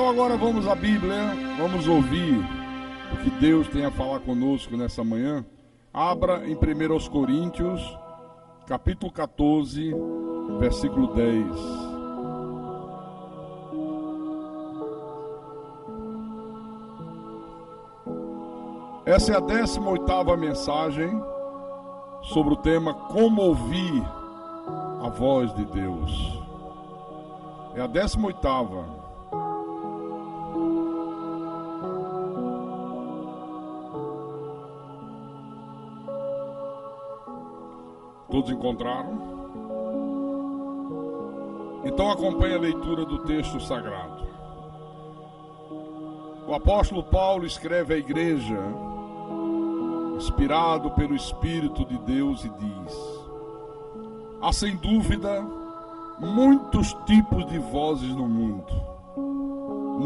Então agora vamos à Bíblia, vamos ouvir o que Deus tem a falar conosco nessa manhã. Abra em 1 Coríntios, capítulo 14, versículo 10. Essa é a 18ª mensagem sobre o tema Como Ouvir a Voz de Deus. É a 18ª. Todos encontraram? Então acompanhe a leitura do texto sagrado. O apóstolo Paulo escreve à igreja, inspirado pelo Espírito de Deus, e diz: há sem dúvida muitos tipos de vozes no mundo,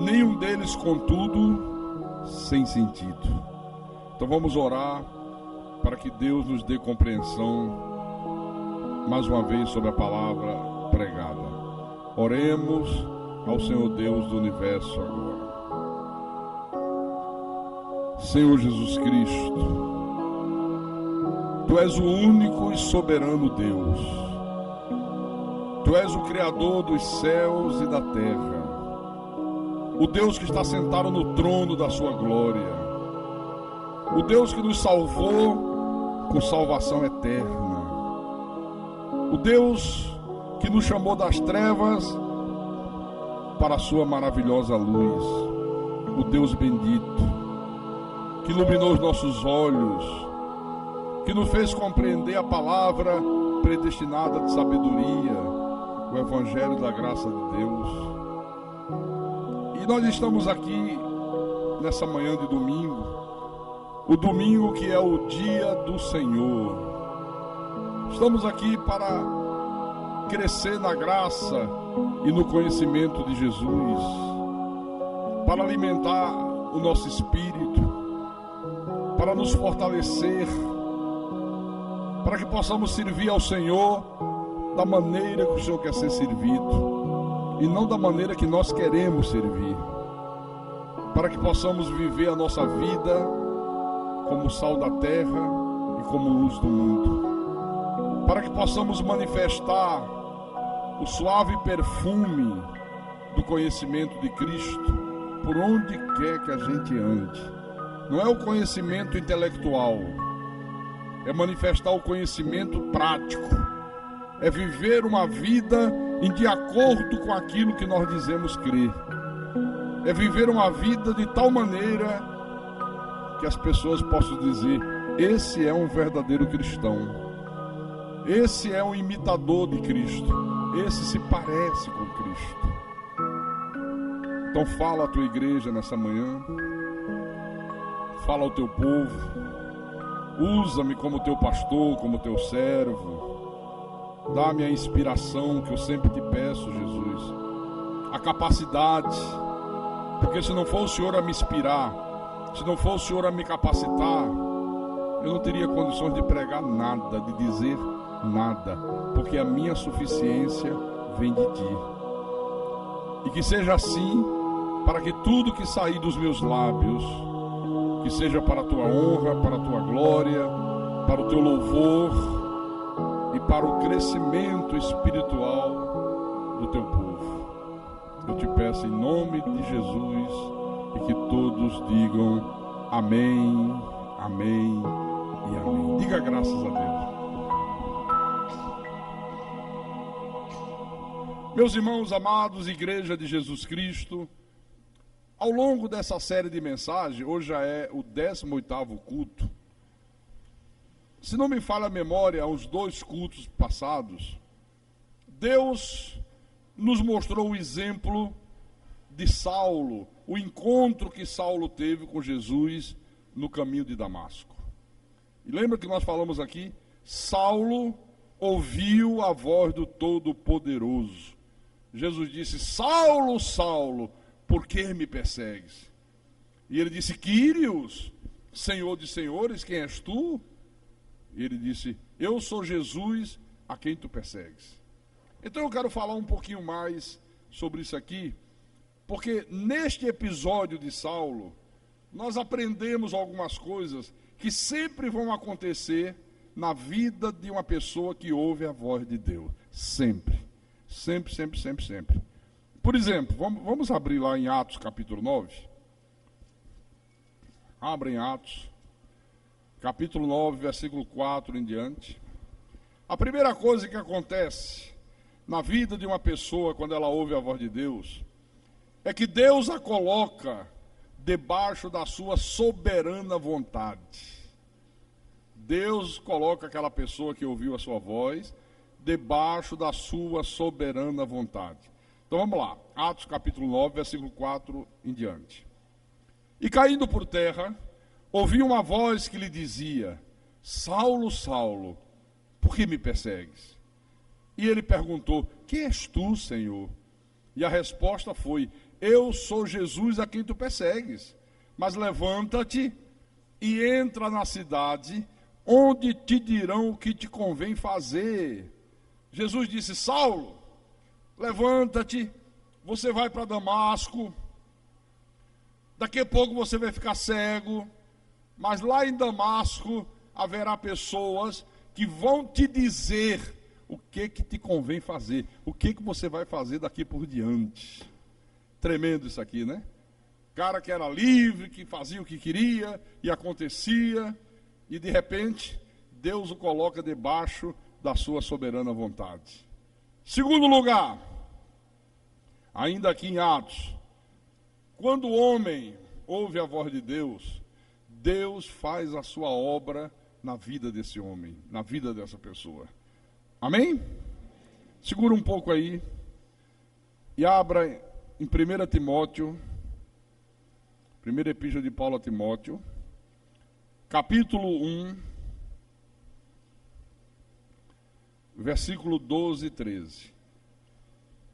nenhum deles, contudo, sem sentido. Então vamos orar para que Deus nos dê compreensão mais uma vez sobre a palavra pregada. Oremos ao Senhor Deus do universo agora. Senhor Jesus Cristo, Tu és o único e soberano Deus. Tu és o Criador dos céus e da terra, o Deus que está sentado no trono da sua glória, o Deus que nos salvou com salvação eterna, o Deus que nos chamou das trevas para a sua maravilhosa luz, o Deus bendito, que iluminou os nossos olhos, que nos fez compreender a palavra predestinada de sabedoria, o Evangelho da graça de Deus. E nós estamos aqui nessa manhã de domingo, o domingo que é o dia do Senhor. Estamos aqui para crescer na graça e no conhecimento de Jesus, para alimentar o nosso espírito, para nos fortalecer, para que possamos servir ao Senhor da maneira que o Senhor quer ser servido e não da maneira que nós queremos servir, para que possamos viver a nossa vida como sal da terra e como luz do mundo, para que possamos manifestar o suave perfume do conhecimento de Cristo por onde quer que a gente ande. Não é o conhecimento intelectual, é manifestar o conhecimento prático, é viver uma vida de acordo com aquilo que nós dizemos crer, é viver uma vida de tal maneira que as pessoas possam dizer: esse é um verdadeiro cristão, esse é um imitador de Cristo, esse se parece com Cristo. Então fala a tua igreja nessa manhã, fala ao teu povo, usa-me como teu pastor, como teu servo, dá-me a inspiração que eu sempre te peço, Jesus, a capacidade, porque se não for o Senhor a me inspirar, se não for o Senhor a me capacitar, eu não teria condições de pregar nada, de dizer nada, porque a minha suficiência vem de Ti. E que seja assim, para que tudo que sair dos meus lábios, que seja para a Tua honra, para a Tua glória, para o Teu louvor e para o crescimento espiritual do Teu povo. Eu te peço em nome de Jesus, e que todos digam amém, amém e amém. Diga graças a Deus. Meus irmãos amados, Igreja de Jesus Cristo, ao longo dessa série de mensagens, hoje já é o 18º culto. Se não me falha a memória, uns 2 cultos passados, Deus nos mostrou o exemplo de Saulo, o encontro que Saulo teve com Jesus no caminho de Damasco. E lembra que nós falamos aqui? Saulo ouviu a voz do Todo-Poderoso. Jesus disse: Saulo, Saulo, por que me persegues? E ele disse: Quírios, Senhor de senhores, quem és tu? E ele disse: eu sou Jesus a quem tu persegues. Então eu quero falar um pouquinho mais sobre isso aqui, Porque neste episódio de Saulo, nós aprendemos algumas coisas que sempre vão acontecer na vida de uma pessoa que ouve a voz de Deus. Sempre. Sempre, sempre, sempre, sempre. Por exemplo, vamos abrir lá em Atos capítulo 9. Abra em Atos, capítulo 9, versículo 4 em diante. A primeira coisa que acontece na vida de uma pessoa quando ela ouve a voz de Deus é que Deus a coloca debaixo da sua soberana vontade. Deus coloca aquela pessoa que ouviu a sua voz debaixo da sua soberana vontade. Então vamos lá, Atos capítulo 9, versículo 4 em diante. E caindo por terra, ouvi uma voz que lhe dizia: Saulo, Saulo, por que me persegues? E ele perguntou: quem és tu, Senhor? E a resposta foi: eu sou Jesus a quem tu persegues. Mas levanta-te e entra na cidade, onde te dirão o que te convém fazer. Jesus disse: Saulo, levanta-te, você vai para Damasco, daqui a pouco você vai ficar cego, mas lá em Damasco haverá pessoas que vão te dizer o que te convém fazer, o que você vai fazer daqui por diante. Tremendo isso aqui, né? Cara que era livre, que fazia o que queria e acontecia, e de repente Deus o coloca debaixo da sua soberana vontade. Segundo lugar, ainda aqui em Atos, quando o homem ouve a voz de Deus, Deus faz a sua obra na vida desse homem, na vida dessa pessoa. Amém? Segura um pouco aí e abra em 1 Timóteo, primeira epístola de Paulo a Timóteo, capítulo 1, versículo 12 e 13.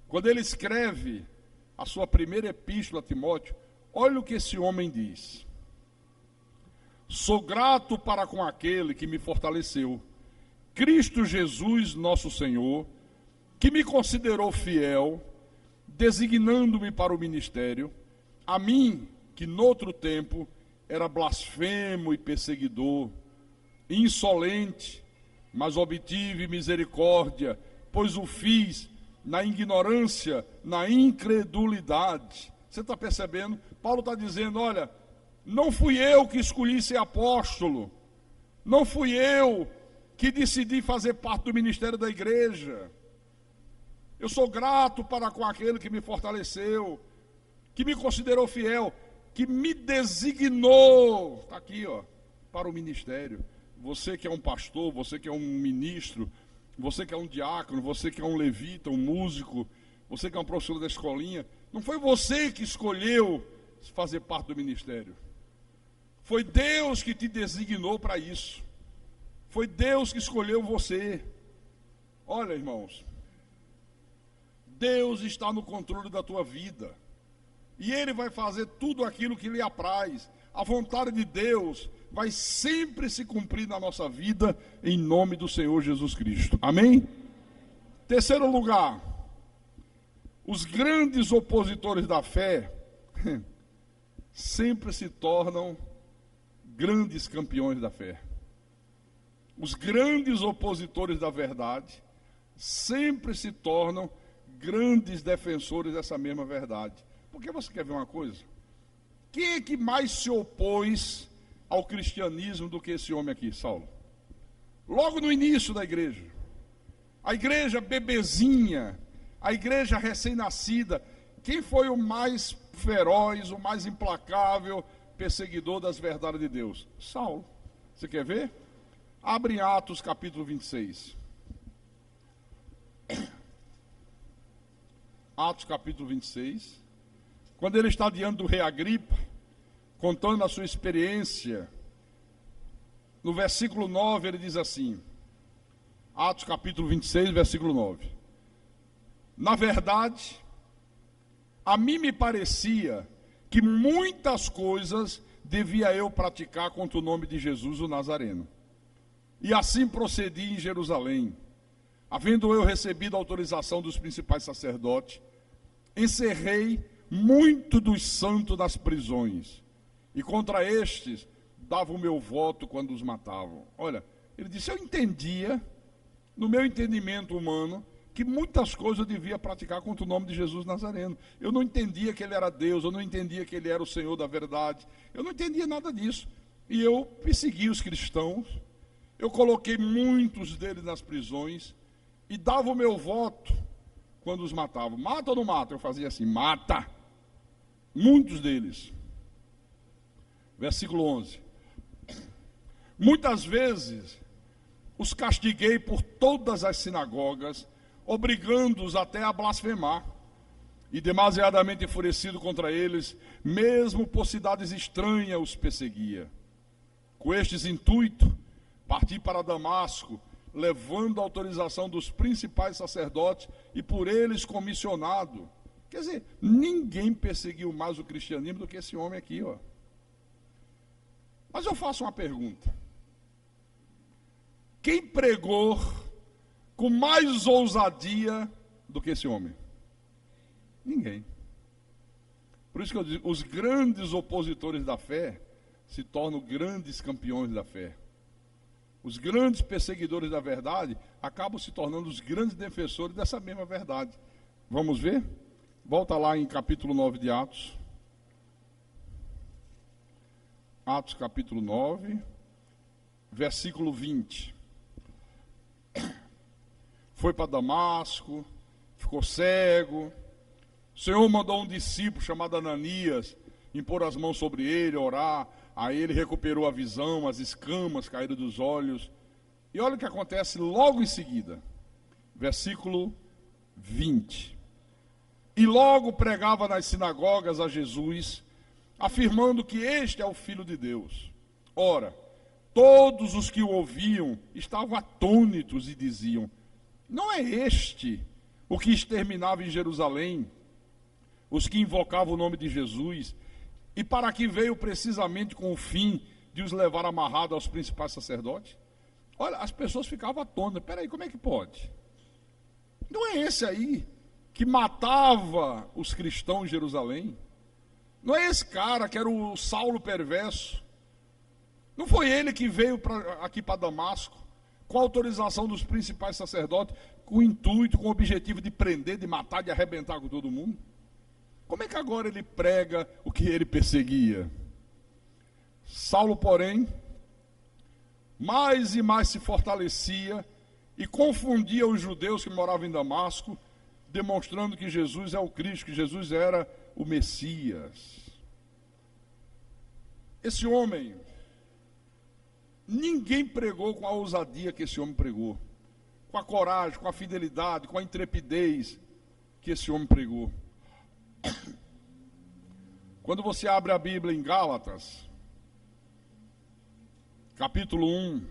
Quando ele escreve a sua primeira epístola a Timóteo, olha o que esse homem diz: sou grato para com aquele que me fortaleceu, Cristo Jesus nosso Senhor, que me considerou fiel, designando-me para o ministério, a mim, que noutro tempo era blasfemo e perseguidor, insolente, mas obtive misericórdia, pois o fiz na ignorância, na incredulidade. Você está percebendo? Paulo está dizendo: olha, não fui eu que escolhi ser apóstolo, não fui eu que decidi fazer parte do ministério da igreja. Eu sou grato para com aquele que me fortaleceu, que me considerou fiel, que me designou, está aqui, ó, para o ministério. Você que é um pastor, você que é um ministro, você que é um diácono, você que é um levita, um músico, você que é um professor da escolinha, não foi você que escolheu fazer parte do ministério. Foi Deus que te designou para isso. Foi Deus que escolheu você. Olha, irmãos, Deus está no controle da tua vida. E Ele vai fazer tudo aquilo que lhe apraz. A vontade de Deus vai sempre se cumprir na nossa vida, em nome do Senhor Jesus Cristo. Amém? Terceiro lugar, os grandes opositores da fé sempre se tornam grandes campeões da fé. Os grandes opositores da verdade sempre se tornam grandes defensores dessa mesma verdade. Porque você quer ver uma coisa? Quem é que mais se opôs ao cristianismo do que esse homem aqui, Saulo? Logo no início da igreja. A igreja bebezinha, a igreja recém-nascida. Quem foi o mais feroz, o mais implacável perseguidor das verdades de Deus? Saulo. Você quer ver? Abre em Atos capítulo 26. Atos capítulo 26. Quando ele está diante do rei Agripa, contando a sua experiência, no versículo 9 ele diz assim, Atos capítulo 26, versículo 9. Na verdade, a mim me parecia que muitas coisas devia eu praticar contra o nome de Jesus o Nazareno. E assim procedi em Jerusalém, havendo eu recebido a autorização dos principais sacerdotes, encerrei muito dos santos nas prisões, e contra estes dava o meu voto quando os matavam. Olha, ele disse, eu entendia, no meu entendimento humano, que muitas coisas eu devia praticar contra o nome de Jesus Nazareno. Eu não entendia que ele era Deus, eu não entendia que ele era o Senhor da verdade, eu não entendia nada disso. E eu persegui os cristãos, eu coloquei muitos deles nas prisões, e dava o meu voto quando os matavam. Mata ou não mata? Eu fazia assim, mata. Muitos deles. Versículo 11. Muitas vezes os castiguei por todas as sinagogas, obrigando-os até a blasfemar. E demasiadamente enfurecido contra eles, mesmo por cidades estranhas os perseguia. Com estes intuitos, parti para Damasco, levando a autorização dos principais sacerdotes e por eles comissionado. Quer dizer, ninguém perseguiu mais o cristianismo do que esse homem aqui, ó. Mas eu faço uma pergunta. Quem pregou com mais ousadia do que esse homem? Ninguém. Por isso que eu digo, os grandes opositores da fé se tornam grandes campeões da fé. Os grandes perseguidores da verdade acabam se tornando os grandes defensores dessa mesma verdade. Vamos ver? Volta lá em capítulo 9 de Atos. Atos capítulo 9, versículo 20. Foi para Damasco, ficou cego. O Senhor mandou um discípulo chamado Ananias impor as mãos sobre ele, orar. Aí ele recuperou a visão, as escamas caíram dos olhos. E olha o que acontece logo em seguida. Versículo 20. E logo pregava nas sinagogas a Jesus, afirmando que este é o Filho de Deus. Ora, todos os que o ouviam estavam atônitos e diziam, não é este o que exterminava em Jerusalém os que invocavam o nome de Jesus, e para que veio precisamente com o fim de os levar amarrados aos principais sacerdotes? Olha, as pessoas ficavam atônitas. Peraí, como é que pode? Não é esse aí que matava os cristãos em Jerusalém? Não é esse cara que era o Saulo perverso? Não foi ele que veio aqui para Damasco, com a autorização dos principais sacerdotes, com o intuito, com o objetivo de prender, de matar, de arrebentar com todo mundo? Como é que agora ele prega o que ele perseguia? Saulo, porém, mais e mais se fortalecia e confundia os judeus que moravam em Damasco, demonstrando que Jesus é o Cristo, que Jesus era o Messias. Esse homem, ninguém pregou com a ousadia que esse homem pregou, com a coragem, com a fidelidade, com a intrepidez que esse homem pregou. Quando você abre a Bíblia em Gálatas, capítulo 1,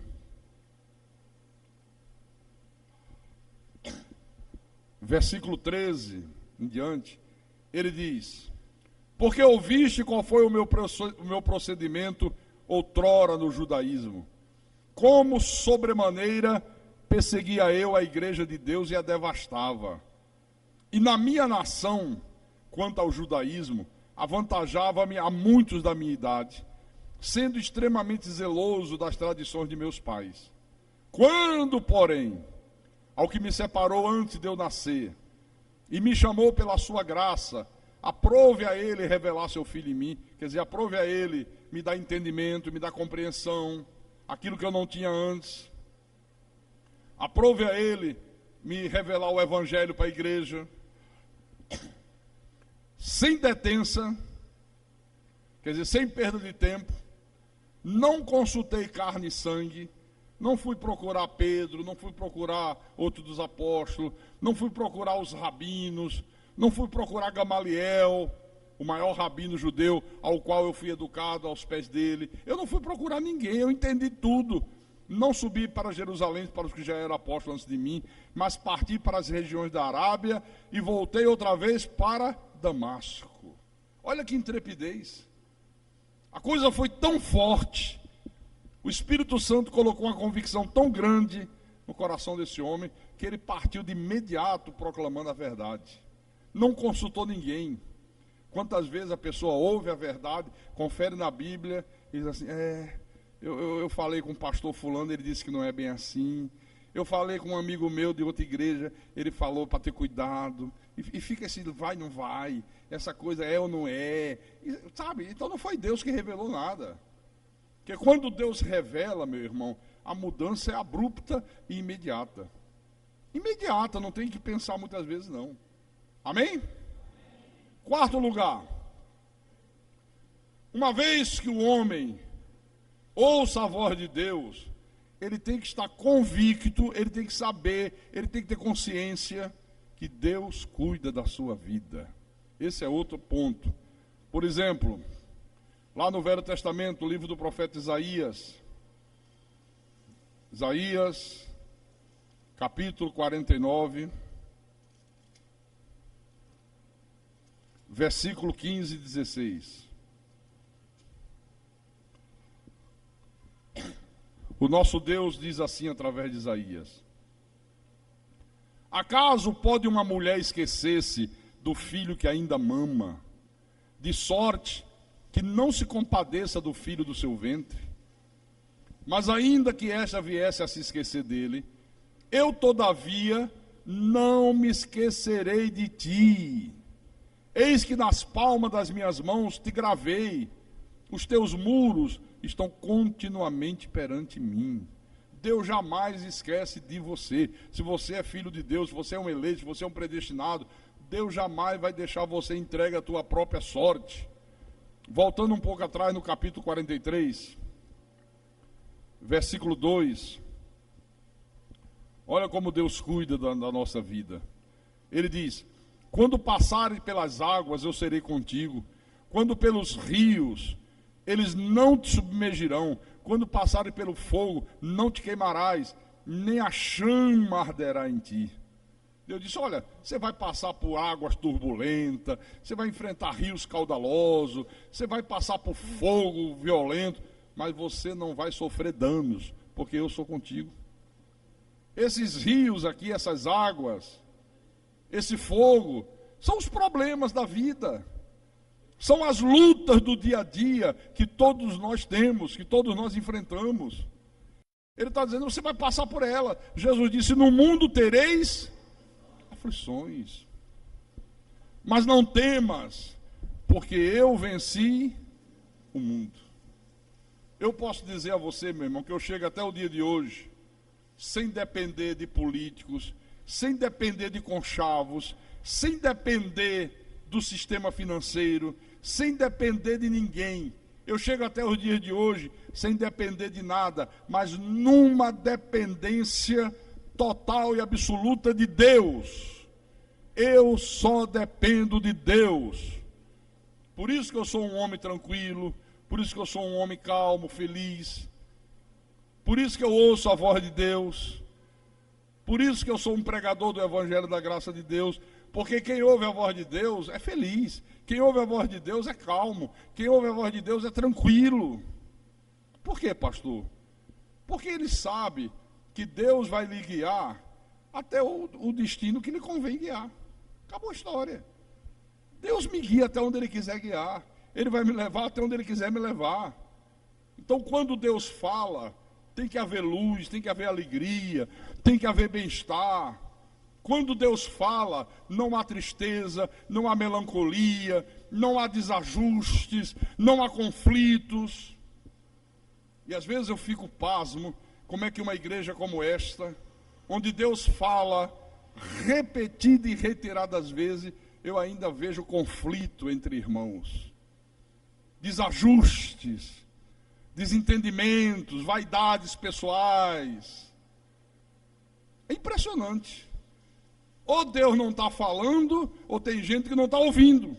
versículo 13 em diante, ele diz, porque ouviste qual foi o meu procedimento outrora no judaísmo, como sobremaneira perseguia eu a igreja de Deus e a devastava, e na minha nação, quanto ao judaísmo, avantajava-me a muitos da minha idade, sendo extremamente zeloso das tradições de meus pais. Quando, porém, ao que me separou antes de eu nascer, e me chamou pela sua graça, aprove a ele revelar seu filho em mim, quer dizer, aprove a ele me dar entendimento, me dar compreensão, aquilo que eu não tinha antes. Aprove a ele me revelar o evangelho para a igreja, sem detença, quer dizer, sem perda de tempo. Não consultei carne e sangue, não fui procurar Pedro, não fui procurar outro dos apóstolos, não fui procurar os rabinos, não fui procurar Gamaliel, o maior rabino judeu, ao qual eu fui educado aos pés dele. Eu não fui procurar ninguém, eu entendi tudo. Não subi para Jerusalém, para os que já eram apóstolos antes de mim, mas parti para as regiões da Arábia e voltei outra vez para Damasco. Olha que intrepidez. A coisa foi tão forte, o Espírito Santo colocou uma convicção tão grande no coração desse homem, que ele partiu de imediato proclamando a verdade. Não consultou ninguém. Quantas vezes a pessoa ouve a verdade, confere na Bíblia e diz assim, eu falei com o pastor fulano, ele disse que não é bem assim. Eu falei com um amigo meu de outra igreja, ele falou para ter cuidado. E fica assim, vai, não vai, essa coisa é ou não é. E, sabe, então não foi Deus que revelou nada. Porque quando Deus revela, meu irmão, a mudança é abrupta e imediata. Imediata, não tem que pensar muitas vezes não. Amém? Quarto lugar. Uma vez que o homem ouça a voz de Deus, ele tem que estar convicto, ele tem que saber, ele tem que ter consciência que Deus cuida da sua vida. Esse é outro ponto. Por exemplo, lá no Velho Testamento, o livro do profeta Isaías, capítulo 49, versículo 15 e 16. O nosso Deus diz assim através de Isaías: acaso pode uma mulher esquecer-se do filho que ainda mama, de sorte que não se compadeça do filho do seu ventre? Mas ainda que esta viesse a se esquecer dele, eu todavia não me esquecerei de ti. Eis que nas palmas das minhas mãos te gravei, os teus muros estão continuamente perante mim. Deus jamais esquece de você. Se você é filho de Deus, se você é um eleito, se você é um predestinado, Deus jamais vai deixar você entregue à tua própria sorte. Voltando um pouco atrás no capítulo 43, versículo 2. Olha como Deus cuida da nossa vida. Ele diz: quando passares pelas águas, eu serei contigo. Quando pelos rios, eles não te submergirão. Quando passarem pelo fogo, não te queimarás, nem a chama arderá em ti. Deus disse: olha, você vai passar por águas turbulentas, você vai enfrentar rios caudalosos, você vai passar por fogo violento, mas você não vai sofrer danos, porque eu sou contigo. Esses rios aqui, essas águas, esse fogo, são os problemas da vida. São as lutas do dia a dia que todos nós temos, que todos nós enfrentamos. Ele está dizendo, você vai passar por ela. Jesus disse, no mundo tereis aflições. Mas não temas, porque eu venci o mundo. Eu posso dizer a você, meu irmão, que eu chego até o dia de hoje, sem depender de políticos, sem depender de conchavos, sem depender do sistema financeiro, sem depender de ninguém. Eu chego até os dias de hoje sem depender de nada, mas numa dependência total e absoluta de Deus. Eu só dependo de Deus. Por isso que eu sou um homem tranquilo, por isso que eu sou um homem calmo, feliz. Por isso que eu ouço a voz de Deus. Por isso que eu sou um pregador do Evangelho da Graça de Deus. Porque quem ouve a voz de Deus é feliz. Quem ouve a voz de Deus é calmo. Quem ouve a voz de Deus é tranquilo. Por quê, pastor? Porque ele sabe que Deus vai lhe guiar até o destino que lhe convém guiar. Acabou a história. Deus me guia até onde Ele quiser guiar. Ele vai me levar até onde Ele quiser me levar. Então, quando Deus fala, tem que haver luz, tem que haver alegria, tem que haver bem-estar. Quando Deus fala, não há tristeza, não há melancolia, não há desajustes, não há conflitos. E às vezes eu fico pasmo, como é que uma igreja como esta, onde Deus fala repetida e reiteradas vezes, eu ainda vejo conflito entre irmãos. Desajustes, desentendimentos, vaidades pessoais. É impressionante. Ou Deus não está falando, ou tem gente que não está ouvindo.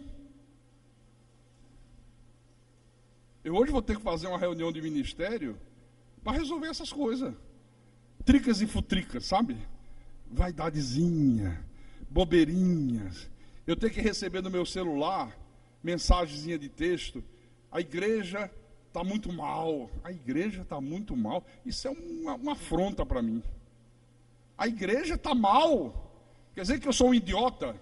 Eu hoje vou ter que fazer uma reunião de ministério para resolver essas coisas. Tricas e futricas, sabe? Vaidadezinha, bobeirinhas. Eu tenho que receber no meu celular mensagenzinha de texto. A igreja está muito mal. A igreja está muito mal. Isso é uma afronta para mim. A igreja está mal. Quer dizer que eu sou um idiota?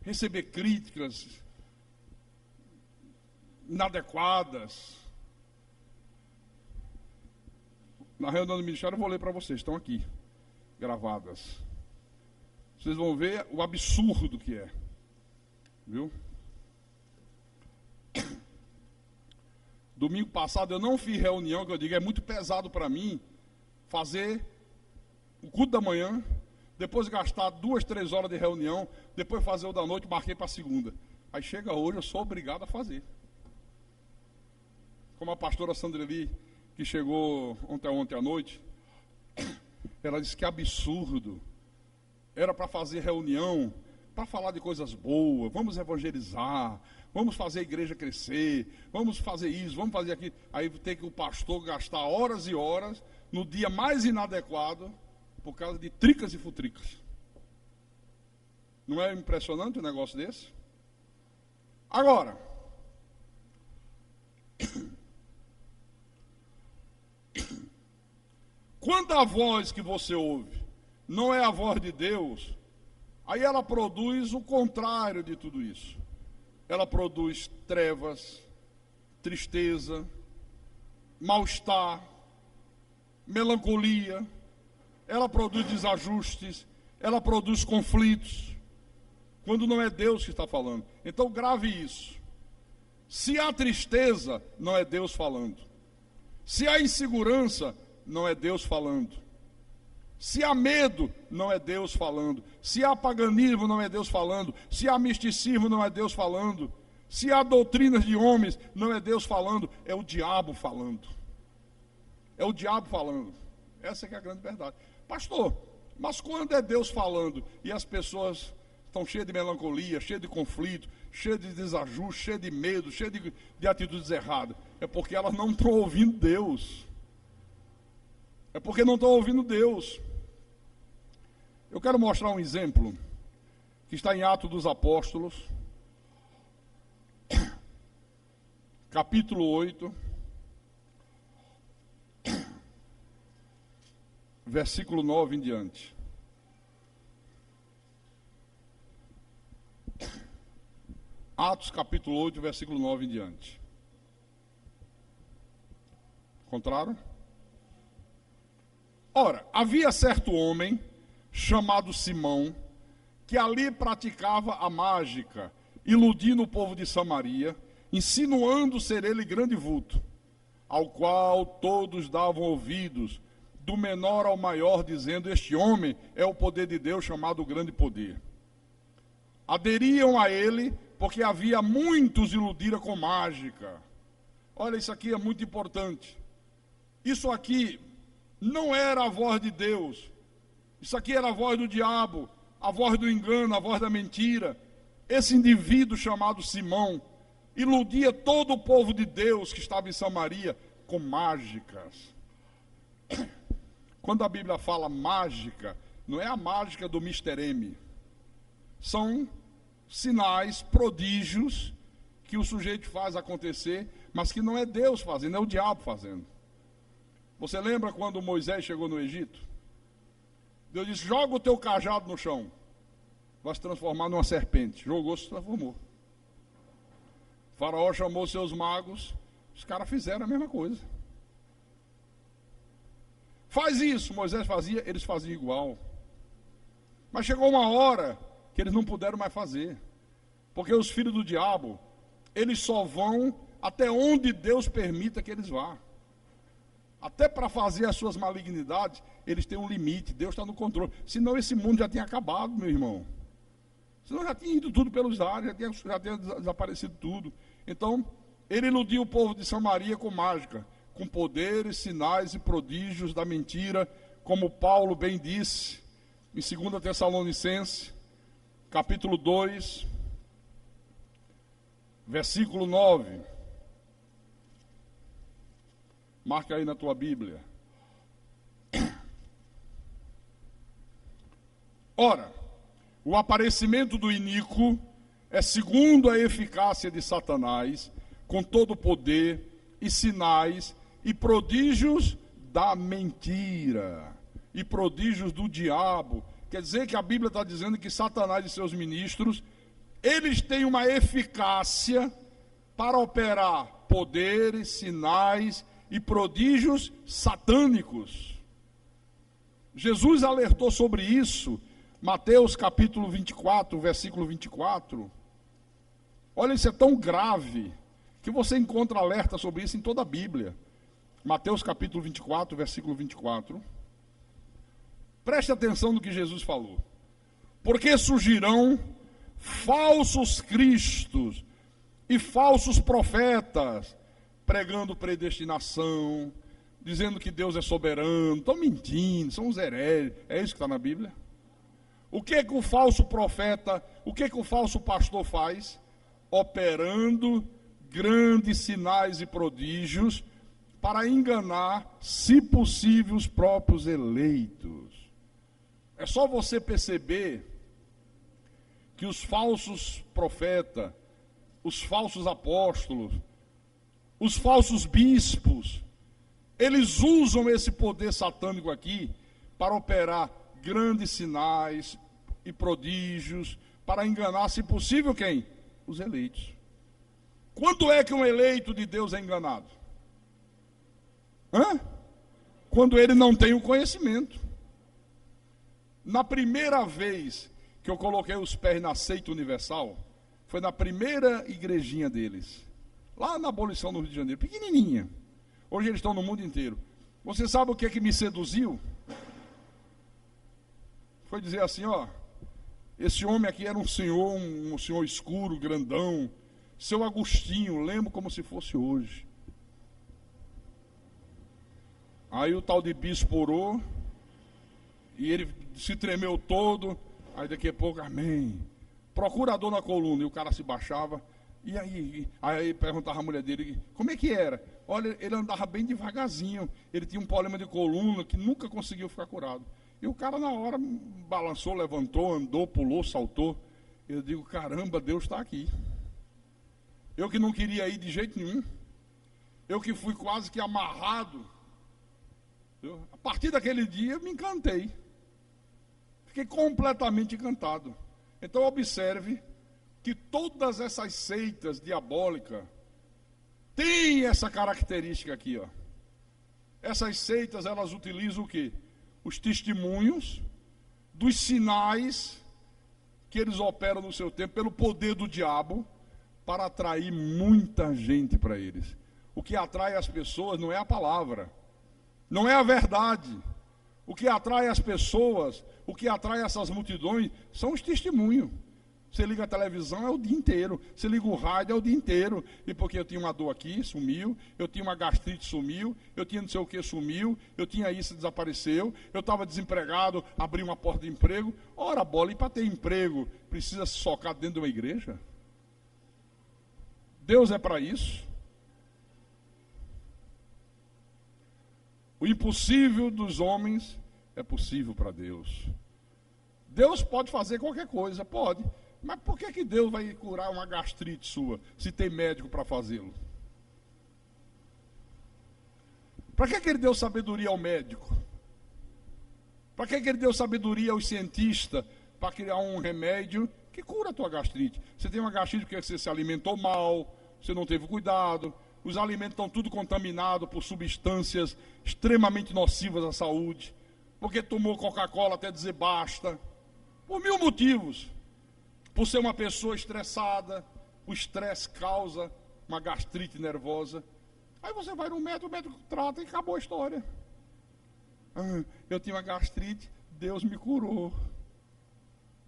receber críticas inadequadas. Na reunião do ministério eu vou ler para vocês, estão aqui, gravadas. Vocês vão ver o absurdo que é. Viu? Domingo passado eu não fiz reunião, que eu digo, é muito pesado para mim fazer o culto da manhã, depois gastar 2, 3 horas de reunião, depois fazer o da noite, marquei para segunda. Aí chega hoje, eu sou obrigado a fazer. Como a pastora Sandreli, que chegou ontem à noite, ela disse que absurdo. Era para fazer reunião, para falar de coisas boas, vamos evangelizar, vamos fazer a igreja crescer, vamos fazer isso, vamos fazer aquilo. Aí tem que o pastor gastar horas e horas no dia mais inadequado por causa de tricas e futricas. Não é impressionante um negócio desse? Agora, quando a voz que você ouve não é a voz de Deus, aí ela produz o contrário de tudo isso. Ela produz trevas, tristeza, mal-estar, melancolia, ela produz desajustes, ela produz conflitos, quando não é Deus que está falando. Então grave isso. Se há tristeza, não é Deus falando. Se há insegurança, não é Deus falando. Se há medo, não é Deus falando. Se há paganismo, não é Deus falando. Se há misticismo, não é Deus falando. Se há doutrinas de homens, não é Deus falando. É o diabo falando. É o diabo falando. Essa é que é a grande verdade. Pastor, mas quando é Deus falando e as pessoas estão cheias de melancolia, cheias de conflito, cheias de desajuste, cheias de medo, cheias de atitudes erradas, é porque elas não estão ouvindo Deus. É porque não estão ouvindo Deus. Eu quero mostrar um exemplo que está em Atos dos Apóstolos, capítulo 8, versículo 9 em diante. Atos capítulo 8, versículo 9 em diante. Encontraram? Ora, havia certo homem, chamado Simão, que ali praticava a mágica, iludindo o povo de Samaria, insinuando ser ele grande vulto, ao qual todos davam ouvidos, do menor ao maior, dizendo, este homem é o poder de Deus, chamado grande poder. Aderiam a ele, porque havia muitos iludira com mágica. Olha, isso aqui é muito importante. Isso aqui não era a voz de Deus. Isso aqui era a voz do diabo, a voz do engano, a voz da mentira. Esse indivíduo chamado Simão iludia todo o povo de Deus que estava em Samaria com mágicas. Quando a Bíblia fala mágica, não é a mágica do Mr. M. São sinais, prodígios que o sujeito faz acontecer, mas que não é Deus fazendo, é o diabo fazendo. Você lembra quando Moisés chegou no Egito? Deus disse, joga o teu cajado no chão. Vai se transformar numa serpente. Jogou, se transformou. O faraó chamou seus magos, os caras fizeram a mesma coisa. Faz isso, Moisés fazia, eles faziam igual. Mas chegou uma hora que eles não puderam mais fazer. Porque os filhos do diabo, eles só vão até onde Deus permita que eles vá. Até para fazer as suas malignidades, eles têm um limite, Deus está no controle. Senão esse mundo já tinha acabado, meu irmão. Senão já tinha ido tudo pelos ares, já tinha desaparecido tudo. Então, ele iludiu o povo de Samaria com mágica, com poderes, sinais e prodígios da mentira, como Paulo bem disse, em 2 Tessalonicenses, capítulo 2, versículo 9. Marca aí na tua Bíblia. Ora, o aparecimento do iníquo é segundo a eficácia de Satanás, com todo o poder e sinais e prodígios da mentira e prodígios do diabo. Quer dizer que a Bíblia está dizendo que Satanás e seus ministros, eles têm uma eficácia para operar poderes, sinais e prodígios satânicos. Jesus alertou sobre isso, Mateus capítulo 24, versículo 24. Olha, isso é tão grave que você encontra alerta sobre isso em toda a Bíblia. Mateus capítulo 24, versículo 24. Preste atenção no que Jesus falou. Porque surgirão falsos cristos e falsos profetas, pregando predestinação, dizendo que Deus é soberano, estão mentindo, são os heréticos. É isso que está na Bíblia? O que o falso profeta, o que o falso pastor faz? Operando grandes sinais e prodígios para enganar, se possível, os próprios eleitos. É só você perceber que os falsos profetas, os falsos apóstolos, os falsos bispos, eles usam esse poder satânico aqui para operar grandes sinais e prodígios, para enganar, se possível, quem? Os eleitos. Quando é que um eleito de Deus é enganado? Quando ele não tem o conhecimento. Na primeira vez que eu coloquei os pés na seita universal, foi na primeira igrejinha deles, lá na abolição no Rio de Janeiro, pequenininha. Hoje eles estão no mundo inteiro. Você sabe o que é que me seduziu? Foi dizer assim, ó, esse homem aqui era um senhor escuro, grandão, seu Agostinho, lembro como se fosse hoje. Aí o tal de bispo orou, e ele se tremeu todo, aí daqui a pouco, amém. Procurador na coluna, e o cara se baixava, e aí perguntava a mulher dele, como é que era? Olha, ele andava bem devagarzinho, ele tinha um problema de coluna que nunca conseguiu ficar curado. E o cara na hora balançou, levantou, andou, pulou, saltou. Eu digo, caramba, Deus está aqui. Eu que não queria ir de jeito nenhum, eu que fui quase que amarrado, a partir daquele dia eu me encantei. Fiquei completamente encantado. Então observe que todas essas seitas diabólicas têm essa característica aqui, ó. Essas seitas, elas utilizam o quê? Os testemunhos dos sinais que eles operam no seu tempo pelo poder do diabo para atrair muita gente para eles. O que atrai as pessoas não é a palavra, não é a verdade. O que atrai as pessoas, o que atrai essas multidões, são os testemunhos. Você liga a televisão, é o dia inteiro. Você liga o rádio, é o dia inteiro. E porque eu tinha uma dor aqui, sumiu. Eu tinha uma gastrite, sumiu. Eu tinha não sei o que, sumiu. Eu tinha isso, desapareceu. Eu estava desempregado, abri uma porta de emprego. Ora, bola, e para ter emprego, precisa se socar dentro de uma igreja? Deus é para isso. O impossível dos homens é possível para Deus. Deus pode fazer qualquer coisa, pode. Mas por que Deus vai curar uma gastrite sua, se tem médico para fazê-lo? Para que ele deu sabedoria ao médico? Para que ele deu sabedoria aos cientistas para criar um remédio que cura a tua gastrite? Você tem uma gastrite porque você se alimentou mal, você não teve cuidado, os alimentos estão tudo contaminados por substâncias extremamente nocivas à saúde, porque tomou Coca-Cola até dizer basta, por 1000 motivos. Por ser uma pessoa estressada, o estresse causa uma gastrite nervosa. Aí você vai no médico, o médico trata e acabou a história. Eu tinha uma gastrite, Deus me curou.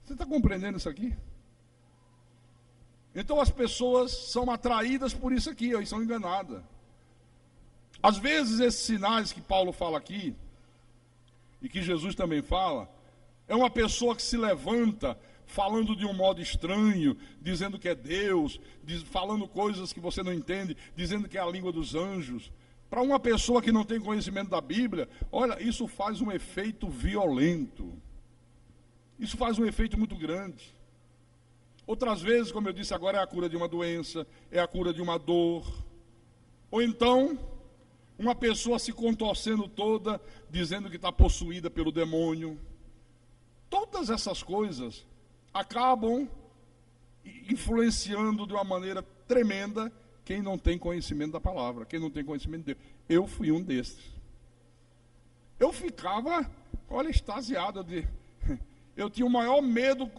Você está compreendendo isso aqui? Então as pessoas são atraídas por isso aqui, ó, e são enganadas. Às vezes esses sinais que Paulo fala aqui, e que Jesus também fala, é uma pessoa que se levanta falando de um modo estranho, dizendo que é Deus, falando coisas que você não entende, dizendo que é a língua dos anjos. Para uma pessoa que não tem conhecimento da Bíblia, olha, isso faz um efeito violento. Isso faz um efeito muito grande. Outras vezes, como eu disse agora, é a cura de uma doença, é a cura de uma dor. Ou então, uma pessoa se contorcendo toda, dizendo que está possuída pelo demônio. Todas essas coisas acabam influenciando de uma maneira tremenda quem não tem conhecimento da palavra, quem não tem conhecimento de Deus. Eu fui um desses. Eu ficava, olha, extasiado. Eu tinha o maior medo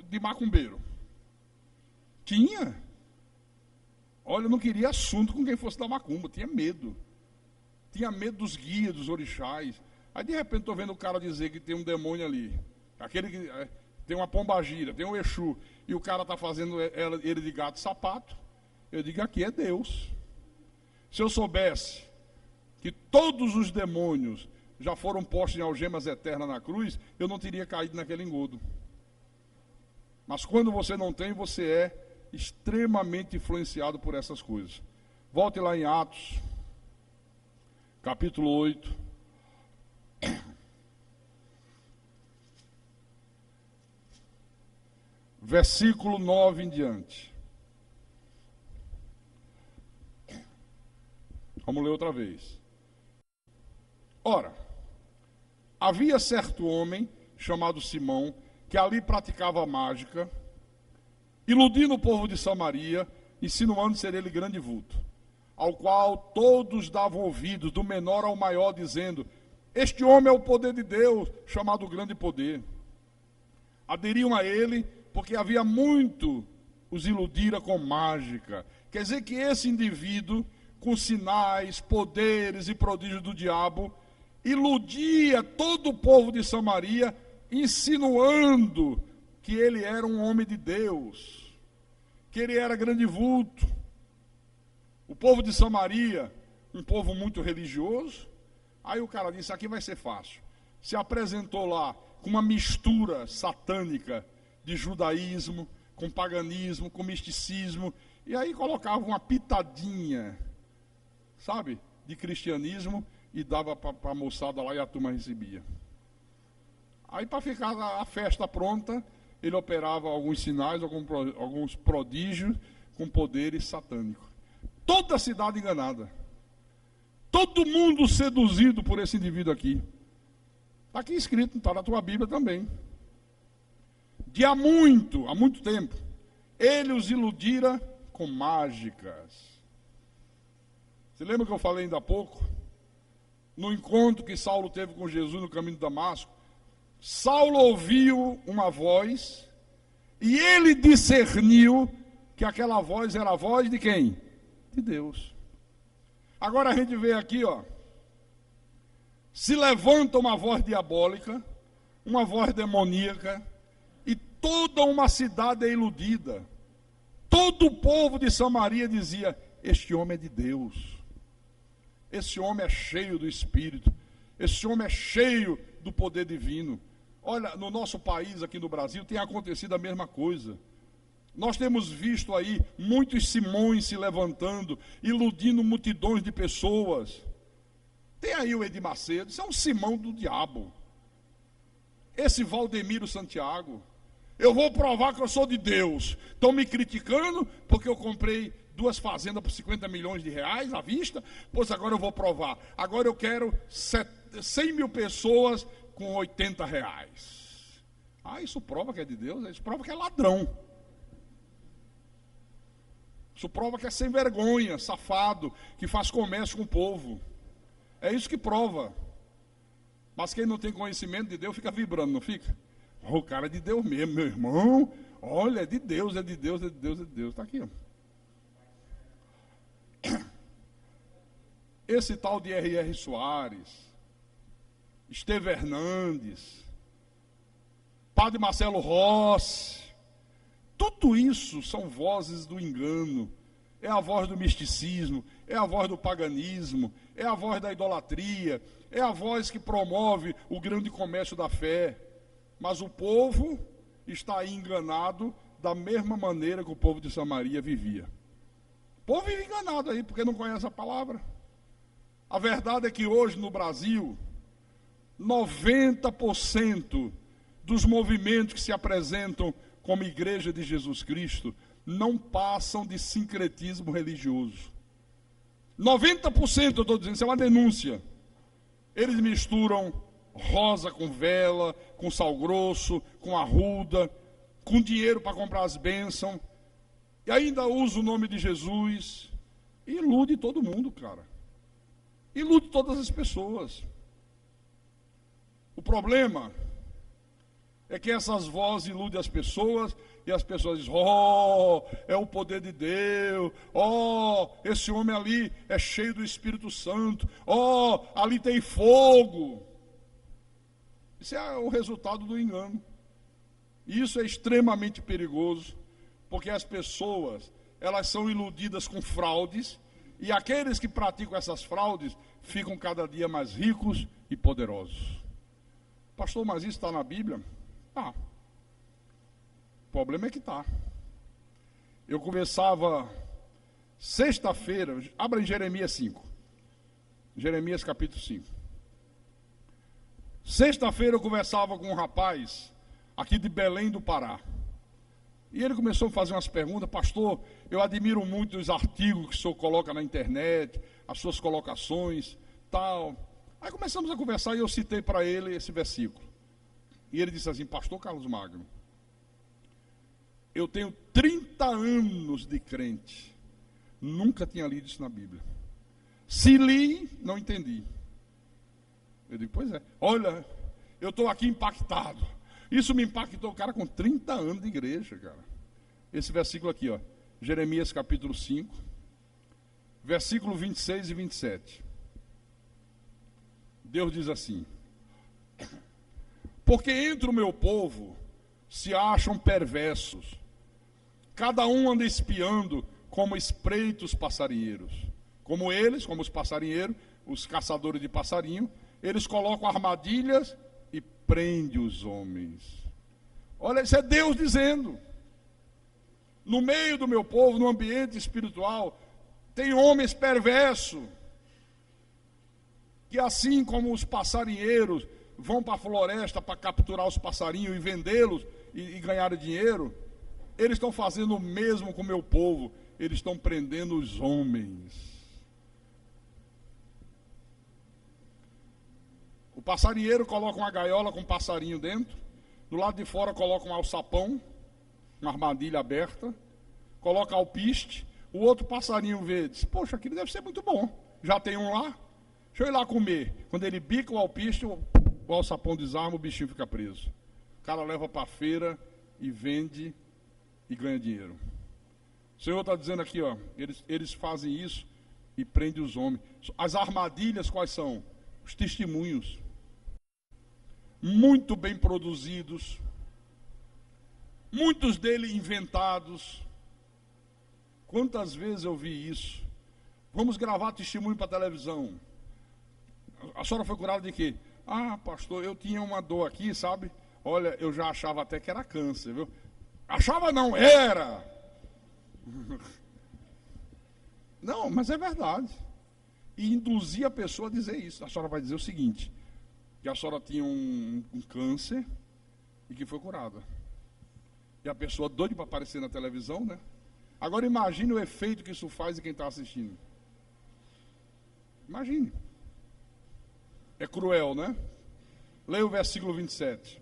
de macumbeiro. Tinha. Olha, eu não queria assunto com quem fosse da macumba, tinha medo. Tinha medo dos guias, dos orixás. Aí de repente estou vendo o cara dizer que tem um demônio ali. Aquele que tem uma pombagira, tem um Exu, e o cara está fazendo ele de gato e sapato. Eu digo, aqui é Deus. Se eu soubesse que todos os demônios já foram postos em algemas eternas na cruz, eu não teria caído naquele engodo. Mas quando você não tem, você é extremamente influenciado por essas coisas. Volte lá em Atos, capítulo 8. Versículo 9 em diante. Vamos ler outra vez. Ora, havia certo homem, chamado Simão, que ali praticava mágica, iludindo o povo de Samaria, insinuando ser ele grande vulto, ao qual todos davam ouvidos, do menor ao maior, dizendo, este homem é o poder de Deus, chamado grande poder. Aderiam a ele, porque havia muito os iludira com mágica. Quer dizer que esse indivíduo, com sinais, poderes e prodígios do diabo, iludia todo o povo de Samaria, insinuando que ele era um homem de Deus, que ele era grande vulto. O povo de Samaria, um povo muito religioso, aí o cara disse, aqui vai ser fácil. Se apresentou lá com uma mistura satânica de judaísmo, com paganismo, com misticismo, e aí colocava uma pitadinha, sabe, de cristianismo, e dava para a moçada lá e a turma recebia. Aí para ficar a festa pronta, ele operava alguns sinais, alguns prodígios com poderes satânicos. Toda a cidade enganada. Todo mundo seduzido por esse indivíduo aqui. Está aqui escrito, está na tua Bíblia também. Há muito tempo, ele os iludira com mágicas. Você lembra que eu falei ainda há pouco? No encontro que Saulo teve com Jesus no caminho de Damasco, Saulo ouviu uma voz e ele discerniu que aquela voz era a voz de quem? De Deus. Agora a gente vê aqui, ó, se levanta uma voz diabólica, uma voz demoníaca, e toda uma cidade é iludida. Todo o povo de Samaria dizia, este homem é de Deus. Esse homem é cheio do Espírito. Esse homem é cheio do poder divino. Olha, no nosso país, aqui no Brasil, tem acontecido a mesma coisa. Nós temos visto aí muitos Simões se levantando, iludindo multidões de pessoas. Tem aí o Edir Macedo, isso é um Simão do diabo. Esse Valdemiro Santiago, eu vou provar que eu sou de Deus. Estão me criticando porque eu comprei 2 fazendas por 50 milhões de reais à vista, pois agora eu vou provar. Agora eu quero 100 mil pessoas com 80 reais. Ah, isso prova que é de Deus? Isso prova que é ladrão. Isso prova que é sem vergonha, safado, que faz comércio com o povo. É isso que prova. Mas quem não tem conhecimento de Deus fica vibrando, não fica? O cara é de Deus mesmo, meu irmão. Olha, é de Deus, é de Deus, é de Deus, é de Deus. Está aqui, ó. Esse tal de R.R. Soares, Esteve Hernandes, Padre Marcelo Rossi, tudo isso são vozes do engano. É a voz do misticismo, é a voz do paganismo, é a voz da idolatria, é a voz que promove o grande comércio da fé. Mas o povo está aí enganado da mesma maneira que o povo de Samaria vivia. O povo vive enganado aí, porque não conhece a palavra. A verdade é que hoje no Brasil, 90% dos movimentos que se apresentam como Igreja de Jesus Cristo não passam de sincretismo religioso. 90%, eu estou dizendo, isso é uma denúncia. Eles misturam rosa com vela, com sal grosso, com arruda, com dinheiro para comprar as bênçãos, e ainda usa o nome de Jesus, e ilude todo mundo, cara. Ilude todas as pessoas. O problema é que essas vozes iludem as pessoas, e as pessoas dizem, é o poder de Deus, esse homem ali é cheio do Espírito Santo, ali tem fogo. Isso é o resultado do engano. E isso é extremamente perigoso, porque as pessoas, elas são iludidas com fraudes, e aqueles que praticam essas fraudes ficam cada dia mais ricos e poderosos. Pastor, mas isso está na Bíblia? Tá. O problema é que está. Eu conversava sexta-feira, abra em Jeremias 5. Jeremias capítulo 5. Sexta-feira eu conversava com um rapaz aqui de Belém do Pará. E ele começou a fazer umas perguntas. Pastor, eu admiro muito os artigos que o senhor coloca na internet, as suas colocações, tal. Aí começamos a conversar e eu citei para ele esse versículo. E ele disse assim, pastor Carlos Magno, eu tenho 30 anos de crente, nunca tinha lido isso na Bíblia. Se li, não entendi. Eu digo, pois é, olha, eu estou aqui impactado. Isso me impactou, o cara com 30 anos de igreja, cara. Esse versículo aqui, ó, Jeremias capítulo 5, versículo 26 e 27. Deus diz assim, porque entre o meu povo se acham perversos, cada um anda espiando como espreitos passarinheiros. Como eles, como os passarinheiros, os caçadores de passarinho, eles colocam armadilhas e prendem os homens. Olha, isso é Deus dizendo. No meio do meu povo, no ambiente espiritual, tem homens perversos, que assim como os passarinheiros vão para a floresta para capturar os passarinhos e vendê-los e ganhar dinheiro, eles estão fazendo o mesmo com o meu povo. Eles estão prendendo os homens. O passarinheiro coloca uma gaiola com um passarinho dentro, do lado de fora coloca um alçapão, uma armadilha aberta, coloca alpiste, o outro passarinho vê, diz, poxa, aquilo deve ser muito bom, já tem um lá, deixa eu ir lá comer. Quando ele bica o alpiste, o alçapão desarma, o bichinho fica preso. O cara leva para a feira e vende e ganha dinheiro. O Senhor está dizendo aqui, ó, eles fazem isso e prendem os homens. As armadilhas quais são? Os testemunhos. Muito bem produzidos, muitos deles inventados. Quantas vezes eu vi isso? Vamos gravar testemunho para televisão. A senhora foi curada de quê? Ah, pastor, eu tinha uma dor aqui, sabe? Olha, eu já achava até que era câncer, viu? Achava não, era! Não, mas é verdade. E induzir a pessoa a dizer isso. A senhora vai dizer o seguinte, que a senhora tinha um câncer e que foi curada. E a pessoa doida para aparecer na televisão, né? Agora imagine o efeito que isso faz em quem está assistindo. Imagine. É cruel, né? Leia o versículo 27.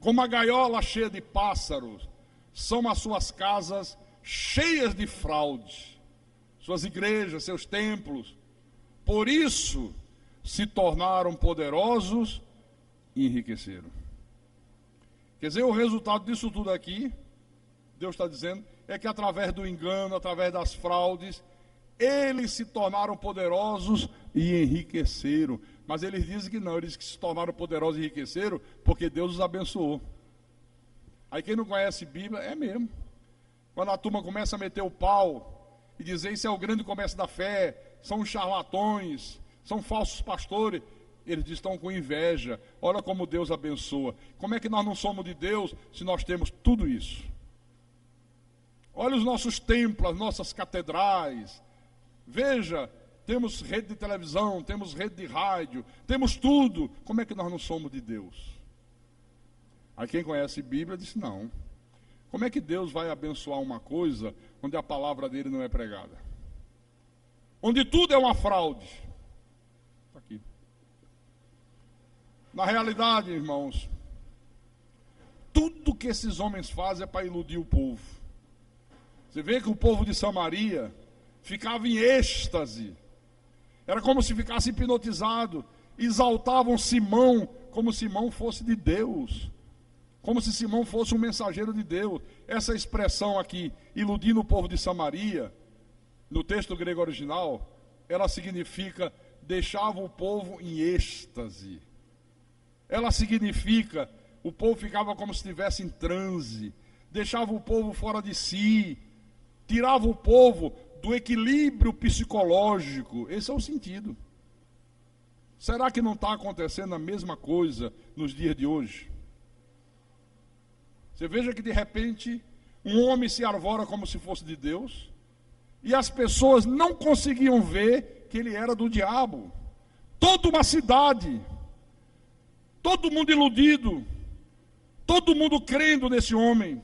Como a gaiola cheia de pássaros, são as suas casas cheias de fraude, suas igrejas, seus templos. Por isso se tornaram poderosos e enriqueceram. Quer dizer, o resultado disso tudo aqui, Deus está dizendo, é que através do engano, através das fraudes, eles se tornaram poderosos e enriqueceram. Mas eles dizem que não, eles que se tornaram poderosos e enriqueceram porque Deus os abençoou. Aí quem não conhece Bíblia, é mesmo. Quando a turma começa a meter o pau e dizer isso é o grande comércio da fé, são os charlatões, são falsos pastores, eles estão com inveja. Olha como Deus abençoa. Como é que nós não somos de Deus se nós temos tudo isso? Olha os nossos templos, as nossas catedrais. Veja, temos rede de televisão, temos rede de rádio, temos tudo. Como é que nós não somos de Deus? Aí quem conhece Bíblia diz não. Como é que Deus vai abençoar uma coisa onde a palavra dele não é pregada? Onde tudo é uma fraude. Está aqui. Na realidade, irmãos, tudo que esses homens fazem é para iludir o povo. Você vê que o povo de Samaria ficava em êxtase. Era como se ficasse hipnotizado. Exaltavam Simão como se Simão fosse de Deus. Como se Simão fosse um mensageiro de Deus. Essa expressão aqui, iludindo o povo de Samaria, no texto grego original, ela significa deixava o povo em êxtase. Ela significa, o povo ficava como se estivesse em transe, deixava o povo fora de si, tirava o povo do equilíbrio psicológico. Esse é o sentido. Será que não está acontecendo a mesma coisa nos dias de hoje? Você veja que de repente um homem se arvora como se fosse de Deus, e as pessoas não conseguiam ver que ele era do diabo. Toda uma cidade, todo mundo iludido, todo mundo crendo nesse homem,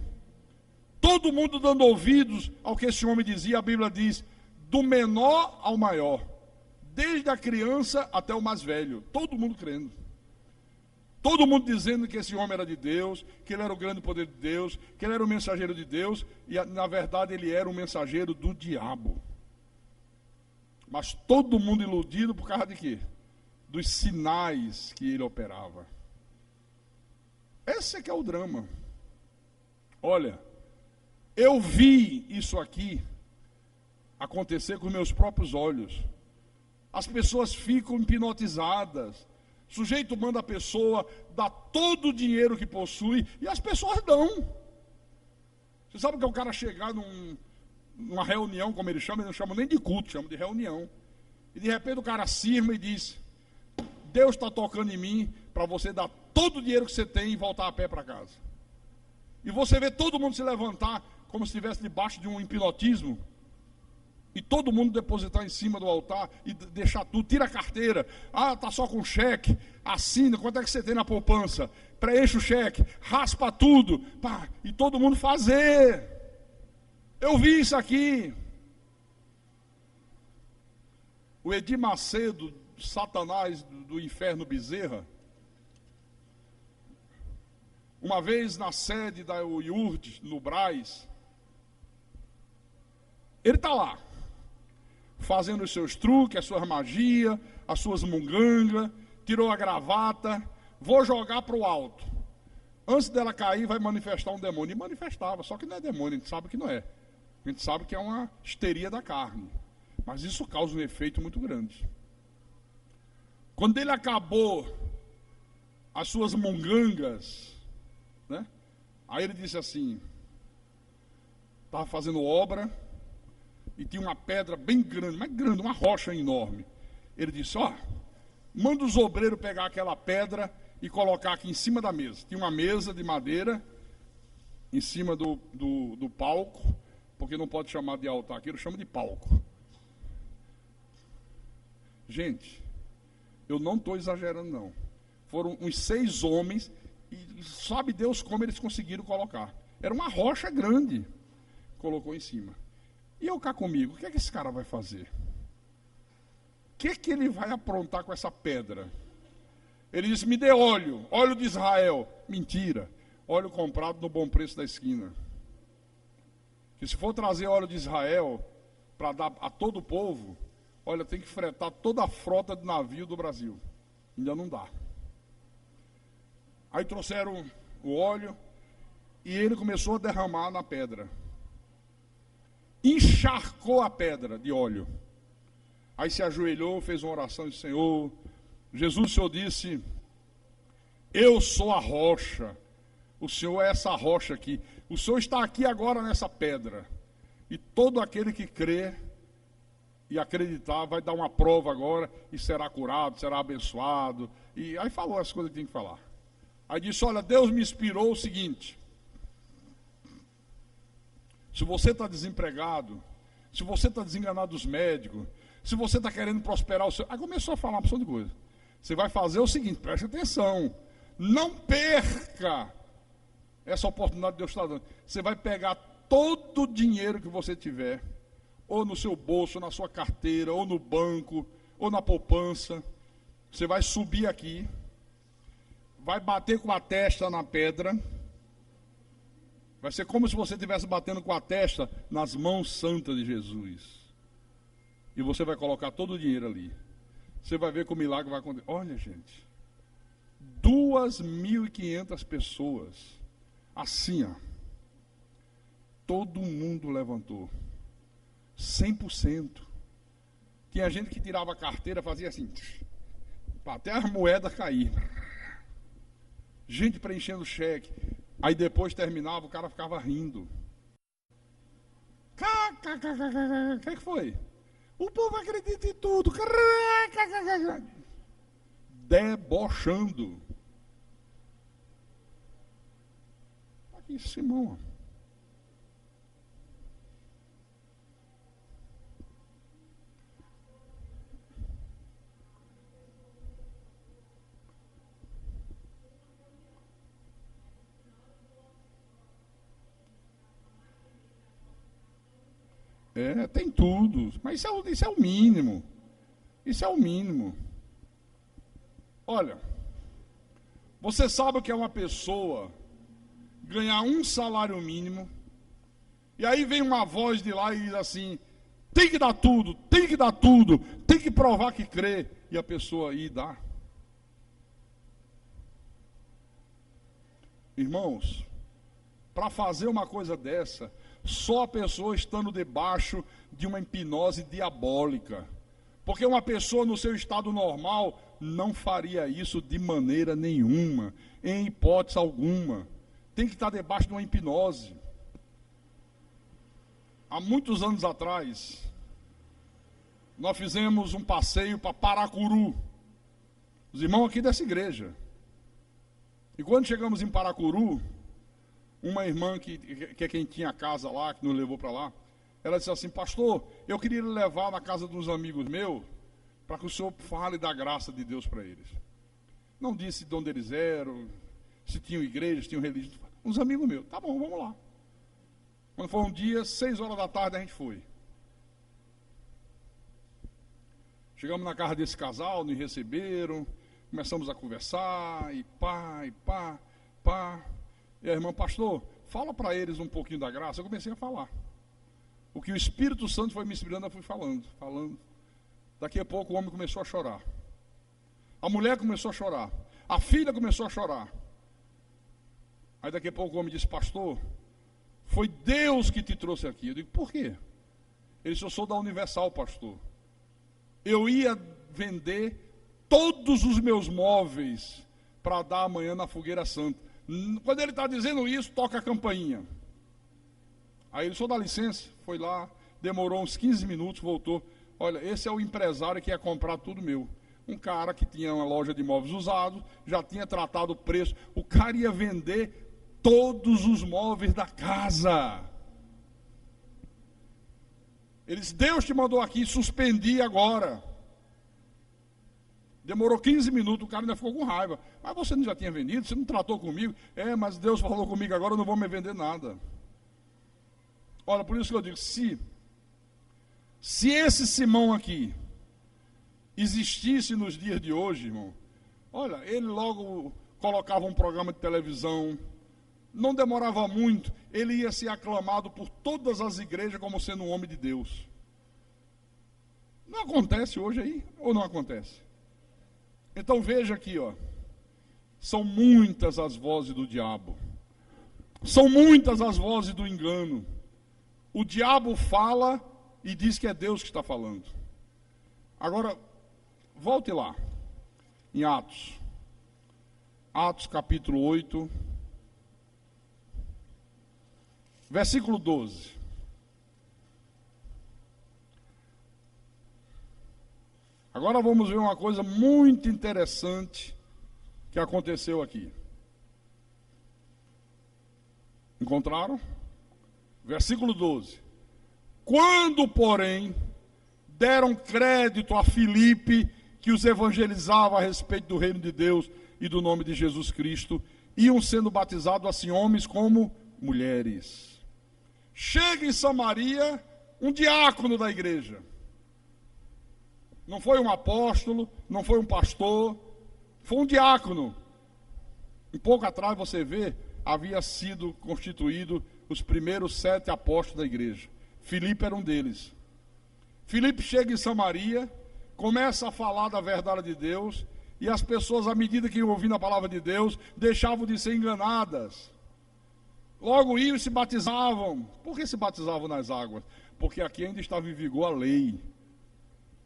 todo mundo dando ouvidos ao que esse homem dizia. A Bíblia diz, do menor ao maior, desde a criança até o mais velho, todo mundo crendo. Todo mundo dizendo que esse homem era de Deus, que ele era o grande poder de Deus, que ele era o mensageiro de Deus, e na verdade ele era o mensageiro do diabo. Mas todo mundo iludido por causa de quê? Dos sinais que ele operava. Esse é que é o drama. Olha, eu vi isso aqui acontecer com meus próprios olhos. As pessoas ficam hipnotizadas. O sujeito manda a pessoa dar todo o dinheiro que possui e as pessoas dão. Você sabe que é o cara chegar numa reunião, como ele chama, ele não chama nem de culto, chama de reunião. E de repente o cara cisma e diz, Deus está tocando em mim para você dar todo o dinheiro que você tem e voltar a pé para casa. E você vê todo mundo se levantar como se estivesse debaixo de um hipnotismo. E todo mundo depositar em cima do altar e deixar tudo, tira a carteira. Ah, tá só com cheque, assina, quanto é que você tem na poupança? Preenche o cheque, raspa tudo, pá, e todo mundo fazer. Eu vi isso aqui. O Edir Macedo, Satanás do Inferno Bezerra, uma vez na sede da UIURD, no Brás, ele está lá, fazendo os seus truques, as suas magias, as suas mungangas, tirou a gravata, vou jogar para o alto. Antes dela cair, vai manifestar um demônio. E manifestava, só que não é demônio, a gente sabe que não é. A gente sabe que é uma histeria da carne. Mas isso causa um efeito muito grande. Quando ele acabou as suas mungangas, né? Aí ele disse assim, estava fazendo obra, e tinha uma pedra bem grande, mas grande, uma rocha enorme. Ele disse, manda os obreiros pegar aquela pedra e colocar aqui em cima da mesa. Tinha uma mesa de madeira em cima do palco, porque não pode chamar de altar aqui, eu chamo de palco. Gente, eu não estou exagerando não. Foram uns 6 homens, e sabe Deus como eles conseguiram colocar. Era uma rocha grande, colocou em cima. E eu cá comigo, o que é que esse cara vai fazer? O que é que ele vai aprontar com essa pedra? Ele disse, me dê óleo, óleo de Israel. Mentira, óleo comprado no Bom Preço da esquina. Que se for trazer óleo de Israel para dar a todo o povo, olha, tem que fretar toda a frota de navio do Brasil. Ainda não dá. Aí trouxeram o óleo e ele começou a derramar na pedra. Encharcou a pedra de óleo. Aí se ajoelhou, fez uma oração e disse, Senhor, Jesus, o Senhor disse, eu sou a rocha, o Senhor é essa rocha aqui, o Senhor está aqui agora nessa pedra, e todo aquele que crê e acreditar vai dar uma prova agora, e será curado, será abençoado, e aí falou as coisas que tem que falar. Aí disse, olha, Deus me inspirou o seguinte, se você está desempregado, se você está desenganado dos médicos, se você está querendo prosperar o seu... Aí começou a falar uma opção de coisa. Você vai fazer o seguinte, preste atenção, não perca essa oportunidade que Deus está dando. Você vai pegar todo o dinheiro que você tiver, ou no seu bolso, ou na sua carteira, ou no banco, ou na poupança. Você vai subir aqui, vai bater com a testa na pedra, Vai ser como se você estivesse batendo com a testa nas mãos santas de Jesus. E você vai colocar todo o dinheiro ali. Você vai ver que o milagre vai acontecer. Olha, gente, 2.500 pessoas, assim, ó. Todo mundo levantou. 100%. Tinha gente que tirava a carteira, fazia assim, até as moedas cair. Gente preenchendo cheque. Aí depois terminava, o cara ficava rindo. O que foi? O povo acredita em tudo. Debochando. Aqui, Simão. Tem tudo, mas isso é o mínimo. Isso é o mínimo. Olha, você sabe o que é uma pessoa ganhar um salário mínimo, e aí vem uma voz de lá e diz assim, tem que dar tudo, tem que dar tudo, tem que provar que crê, e a pessoa aí dá. Irmãos, para fazer uma coisa dessa, só a pessoa estando debaixo de uma hipnose diabólica. Porque uma pessoa no seu estado normal não faria isso de maneira nenhuma, em hipótese alguma. Tem que estar debaixo de uma hipnose. Há muitos anos atrás, nós fizemos um passeio para Paracuru. Os irmãos aqui dessa igreja. E quando chegamos em Paracuru, uma irmã que é quem tinha a casa lá, que nos levou para lá, ela disse assim, pastor, eu queria lhe levar na casa de uns amigos meus, para que o senhor fale da graça de Deus para eles. Não disse de onde eles eram, se tinham igrejas, se tinham religião. Uns amigos meus, tá bom, vamos lá. Quando foi um dia, 6 horas da tarde, a gente foi. Chegamos na casa desse casal, nos receberam, começamos a conversar, e pá, pá. E a irmã, pastor, fala para eles um pouquinho da graça. Eu comecei a falar. O que o Espírito Santo foi me inspirando, eu fui falando. Daqui a pouco o homem começou a chorar. A mulher começou a chorar. A filha começou a chorar. Aí daqui a pouco o homem disse, pastor, foi Deus que te trouxe aqui. Eu digo, por quê? Ele disse, eu sou da Universal, pastor. Eu ia vender todos os meus móveis para dar amanhã na Fogueira Santa. Quando ele está dizendo isso, toca a campainha. Aí ele só dá licença, foi lá, demorou uns 15 minutos, voltou. Olha, esse é o empresário que ia comprar tudo meu. Um cara que tinha uma loja de móveis usados, já tinha tratado o preço. O cara ia vender todos os móveis da casa. Ele disse, Deus te mandou aqui, suspendi agora. Demorou 15 minutos, o cara ainda ficou com raiva. Mas você não já tinha vendido? Você não tratou comigo? Mas Deus falou comigo agora, eu não vou me vender nada. Olha, por isso que eu digo, se esse Simão aqui existisse nos dias de hoje, irmão, olha, ele logo colocava um programa de televisão, não demorava muito, ele ia ser aclamado por todas as igrejas como sendo um homem de Deus. Não acontece hoje aí? Ou não acontece? Então veja aqui, ó. São muitas as vozes do diabo. São muitas as vozes do engano. O diabo fala e diz que é Deus que está falando. Agora, volte lá, em Atos. Atos capítulo 8, versículo 12. Agora vamos ver uma coisa muito interessante que aconteceu aqui. Encontraram? Versículo 12. Quando, porém, deram crédito a Filipe, que os evangelizava a respeito do reino de Deus e do nome de Jesus Cristo, iam sendo batizados assim homens como mulheres. Chega em Samaria um diácono da igreja. Não foi um apóstolo, não foi um pastor, foi um diácono. Um pouco atrás você vê, havia sido constituído os primeiros 7 apóstolos da igreja. Filipe era um deles. Filipe chega em Samaria, começa a falar da verdade de Deus, e as pessoas, à medida que iam ouvindo a palavra de Deus, deixavam de ser enganadas. Logo iam e se batizavam. Por que se batizavam nas águas? Porque aqui ainda estava em vigor a lei.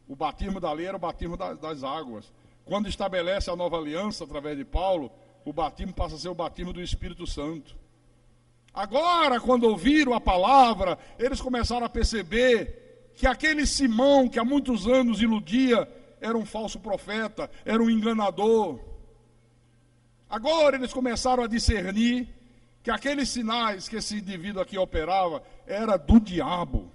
O batismo da lei era o batismo das águas. Quando estabelece a nova aliança através de Paulo, o batismo passa a ser o batismo do Espírito Santo. Agora, quando ouviram a palavra, eles começaram a perceber que aquele Simão, que há muitos anos iludia, era um falso profeta, era um enganador. Agora eles começaram a discernir que aqueles sinais que esse indivíduo aqui operava era do diabo.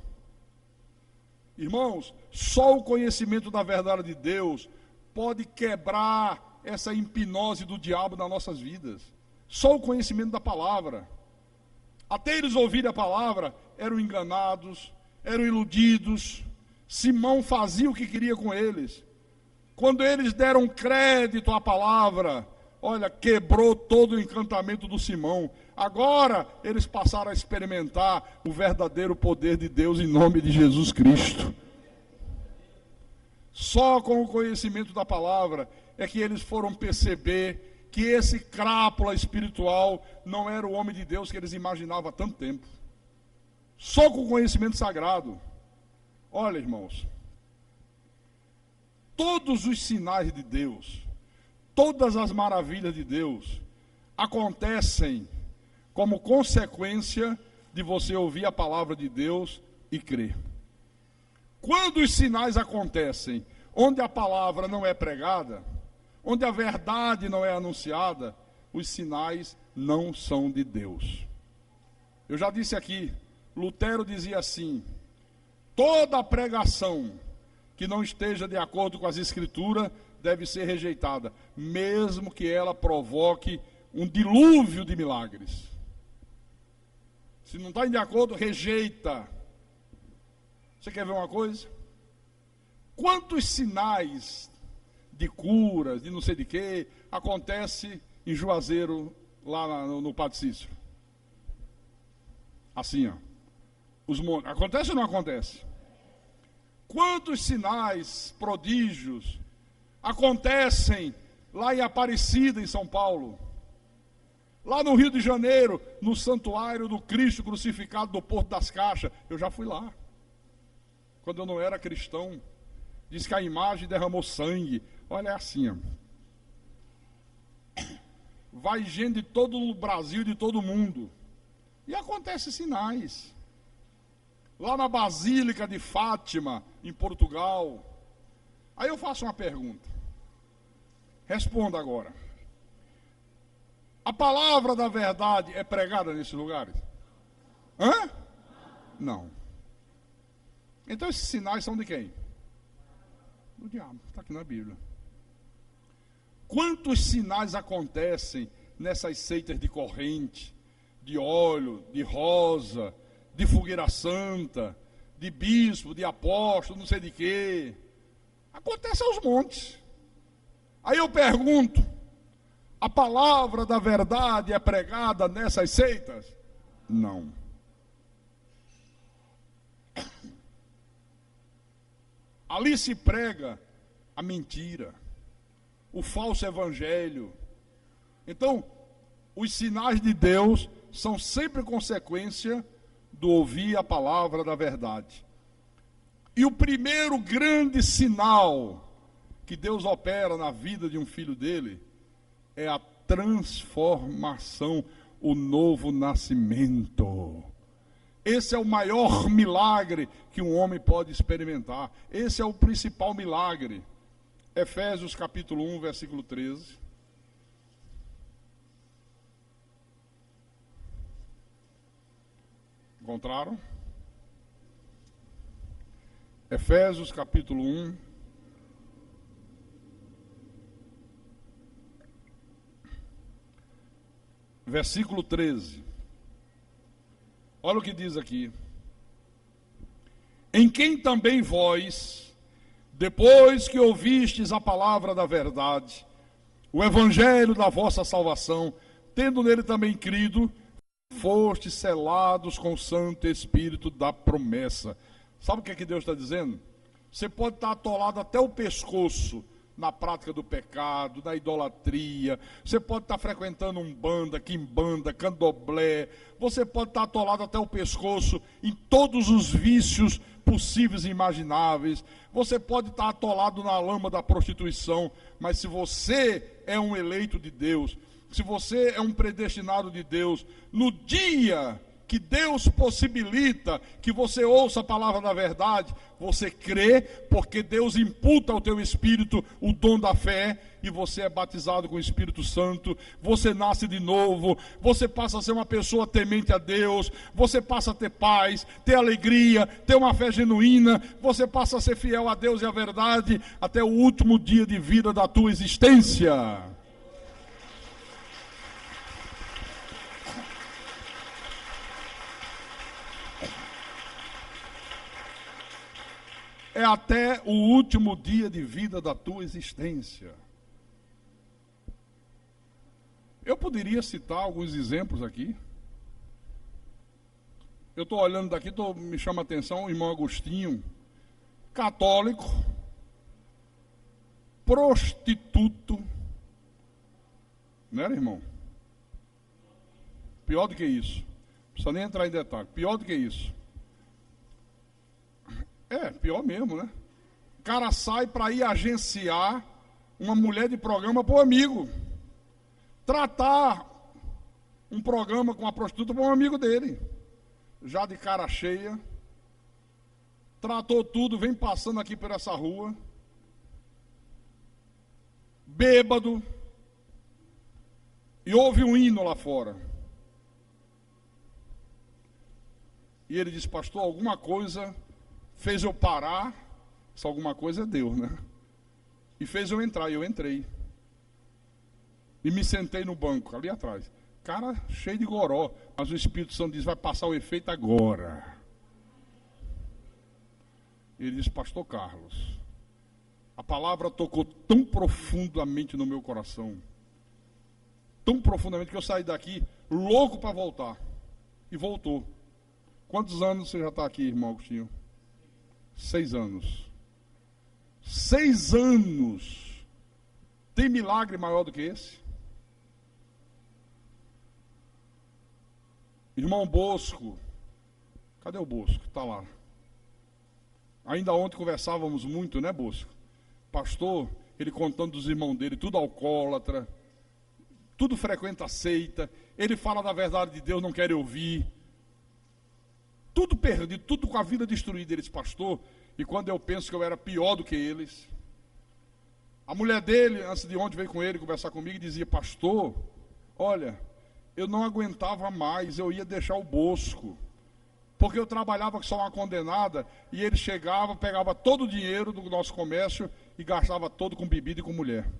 Irmãos, só o conhecimento da verdade de Deus pode quebrar essa hipnose do diabo nas nossas vidas. Só o conhecimento da palavra. Até eles ouvirem a palavra, eram enganados, eram iludidos. Simão fazia o que queria com eles. Quando eles deram crédito à palavra, olha, quebrou todo o encantamento do Simão. Agora eles passaram a experimentar o verdadeiro poder de Deus em nome de Jesus Cristo. Só com o conhecimento da palavra é que eles foram perceber que esse crápula espiritual não era o homem de Deus que eles imaginavam há tanto tempo. Só com o conhecimento sagrado. Olha, irmãos, todos os sinais de Deus, todas as maravilhas de Deus acontecem como consequência de você ouvir a palavra de Deus e crer. Quando os sinais acontecem onde a palavra não é pregada, onde a verdade não é anunciada, os sinais não são de Deus. Eu já disse aqui, Lutero dizia assim: toda pregação que não esteja de acordo com as Escrituras deve ser rejeitada, mesmo que ela provoque um dilúvio de milagres. Se não está de acordo, rejeita. Você quer ver uma coisa? Quantos sinais de curas, de não sei de quê, acontece em Juazeiro, lá no Padre Cícero? Assim, ó. Acontece ou não acontece? Quantos sinais, prodígios acontecem lá em Aparecida, em São Paulo? Lá no Rio de Janeiro, no santuário do Cristo crucificado do Porto das Caixas. Eu já fui lá. Quando eu não era cristão. Diz que a imagem derramou sangue. Olha, é assim, ó. Vai gente de todo o Brasil, de todo o mundo. E acontecem sinais. Lá na Basílica de Fátima, em Portugal. Aí eu faço uma pergunta. Responda agora. A palavra da verdade é pregada nesses lugares? Hã? Não. Então esses sinais são de quem? Do diabo, está aqui na Bíblia. Quantos sinais acontecem nessas seitas de corrente, de óleo, de rosa, de fogueira santa, de bispo, de apóstolo, não sei de quê? Acontece aos montes. Aí eu pergunto, a palavra da verdade é pregada nessas seitas? Não. Ali se prega a mentira, o falso evangelho. Então, os sinais de Deus são sempre consequência do ouvir a palavra da verdade. E o primeiro grande sinal que Deus opera na vida de um filho dele é a transformação, o novo nascimento. Esse é o maior milagre que um homem pode experimentar. Esse é o principal milagre. Efésios capítulo 1, versículo 13. Encontraram? Efésios capítulo 1. Versículo 13. Olha o que diz aqui. Em quem também vós, depois que ouvistes a palavra da verdade, o evangelho da vossa salvação, tendo nele também crido, fostes selados com o Santo Espírito da promessa. Sabe o que é que Deus está dizendo? Você pode estar atolado até o pescoço na prática do pecado, na idolatria. Você pode estar frequentando umbanda, quimbanda, candomblé. Você pode estar atolado até o pescoço em todos os vícios possíveis e imagináveis. Você pode estar atolado na lama da prostituição. Mas se você é um eleito de Deus, se você é um predestinado de Deus, no dia que Deus possibilita que você ouça a palavra da verdade, você crê, porque Deus imputa ao teu espírito o dom da fé, e você é batizado com o Espírito Santo, você nasce de novo, você passa a ser uma pessoa temente a Deus, você passa a ter paz, ter alegria, ter uma fé genuína, você passa a ser fiel a Deus e à verdade, até o último dia de vida da tua existência. É até o último dia de vida da tua existência. Eu poderia citar alguns exemplos aqui. Eu estou olhando daqui, me chama a atenção o irmão Agostinho, católico, prostituto. Não era, irmão? Pior do que isso. Não precisa nem entrar em detalhe. Pior do que isso. Pior mesmo, né? O cara sai para ir agenciar uma mulher de programa para o amigo. Tratar um programa com uma prostituta para um amigo dele. Já de cara cheia. Tratou tudo, vem passando aqui por essa rua. Bêbado. E ouve um hino lá fora. E ele diz, pastor, alguma coisa fez eu parar, se alguma coisa é Deus, né? E fez eu entrar, e eu entrei. E me sentei no banco, ali atrás. Cara cheio de goró, mas o Espírito Santo diz, vai passar o efeito agora. Ele diz, pastor Carlos, a palavra tocou tão profundamente no meu coração, tão profundamente, que eu saí daqui louco para voltar. E voltou. Quantos anos você já está aqui, irmão Agostinho? 6 anos. 6 anos. Tem milagre maior do que esse? Irmão Bosco. Cadê o Bosco? Está lá. Ainda ontem conversávamos muito, né, Bosco? Pastor, ele contando dos irmãos dele, tudo alcoólatra, tudo frequenta a seita, ele fala da verdade de Deus, não quer ouvir. Tudo perdido, tudo com a vida destruída. Ele disse, pastor, e quando eu penso que eu era pior do que eles. A mulher dele, antes de ontem, veio com ele conversar comigo e dizia, pastor, olha, eu não aguentava mais, eu ia deixar o Bosco, porque eu trabalhava com só uma condenada, e ele chegava, pegava todo o dinheiro do nosso comércio e gastava todo com bebida e com mulher.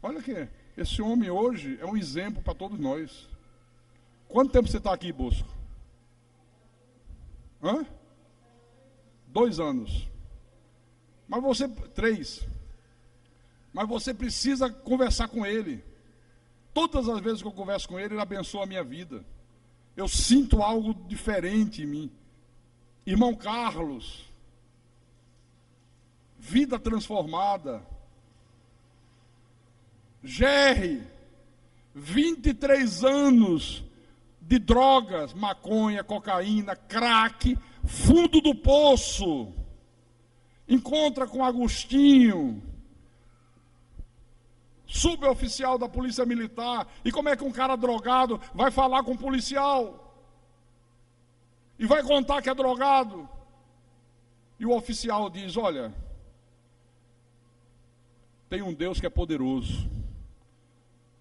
Olha que esse homem hoje é um exemplo para todos nós. Quanto tempo você está aqui, Bosco? 2 anos. Mas você, 3. Mas você precisa conversar com ele. Todas as vezes que eu converso com ele, ele abençoa a minha vida. Eu sinto algo diferente em mim. Irmão Carlos, vida transformada. Jerry, 23 anos de drogas, maconha, cocaína, crack, fundo do poço. Encontra com Agostinho, suboficial da Polícia Militar. E como é que um cara drogado vai falar com um policial? E vai contar que é drogado? E o oficial diz, olha, tem um Deus que é poderoso.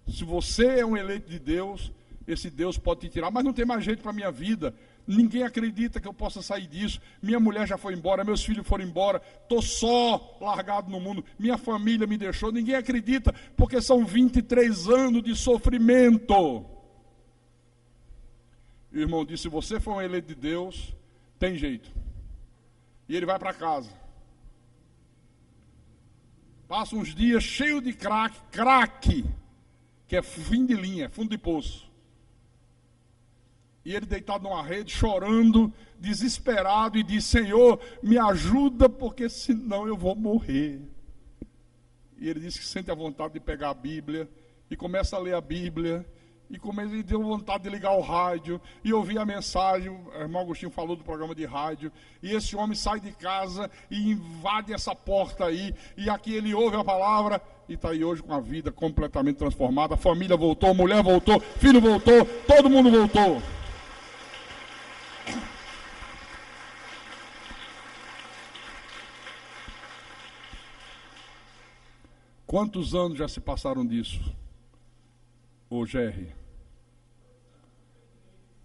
Se você é um eleito de Deus, esse Deus pode te tirar, mas não tem mais jeito para a minha vida. Ninguém acredita que eu possa sair disso. Minha mulher já foi embora, meus filhos foram embora, estou só largado no mundo, minha família me deixou, ninguém acredita, porque são 23 anos de sofrimento. O irmão disse, se você for um eleito de Deus, tem jeito. E ele vai para casa. Passa uns dias cheio de crack, que é fim de linha, fundo de poço. E ele deitado numa rede, chorando, desesperado, e disse: Senhor, me ajuda, porque senão eu vou morrer. E ele disse que sente a vontade de pegar a Bíblia, e começa a ler a Bíblia, e deu vontade de ligar o rádio, e ouvir a mensagem. O irmão Agostinho falou do programa de rádio, e esse homem sai de casa, e invade essa porta aí, e aqui ele ouve a palavra, e está aí hoje com a vida completamente transformada. A família voltou, a mulher voltou, filho voltou, todo mundo voltou. Quantos anos já se passaram disso, ô Jerry?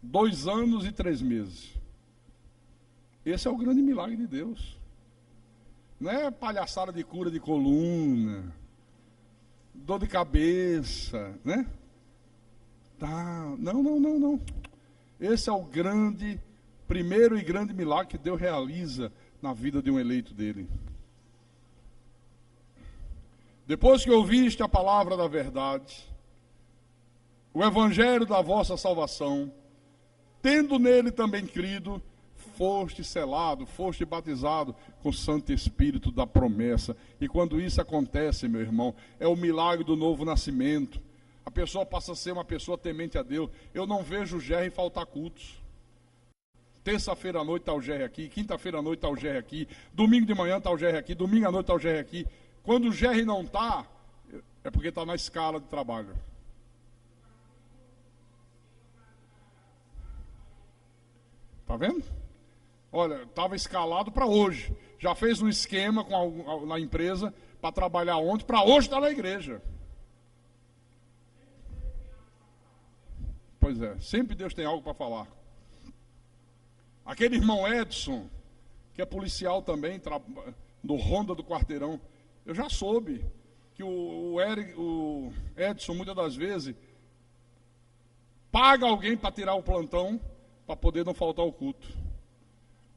2 anos e 3 meses. Esse é o grande milagre de Deus. Não é palhaçada de cura de coluna, dor de cabeça, né? Tá. Não. Esse é o primeiro e grande milagre que Deus realiza na vida de um eleito dele. Depois que ouviste a palavra da verdade, o evangelho da vossa salvação, tendo nele também crido, foste selado, foste batizado com o Santo Espírito da promessa. E quando isso acontece, meu irmão, é o milagre do novo nascimento. A pessoa passa a ser uma pessoa temente a Deus. Eu não vejo o Jerry faltar cultos. Terça-feira à noite está o Jerry aqui, quinta-feira à noite está o Jerry aqui, domingo de manhã está o Jerry aqui, domingo à noite está o Jerry aqui. Quando o Jerry não está, é porque está na escala de trabalho. Está vendo? Olha, estava escalado para hoje. Já fez um esquema na empresa para trabalhar ontem, para hoje estar na igreja. Pois é, sempre Deus tem algo para falar. Aquele irmão Edson, que é policial também, do Ronda do Quarteirão, eu já soube que o Edson, muitas das vezes, paga alguém para tirar o plantão, para poder não faltar o culto.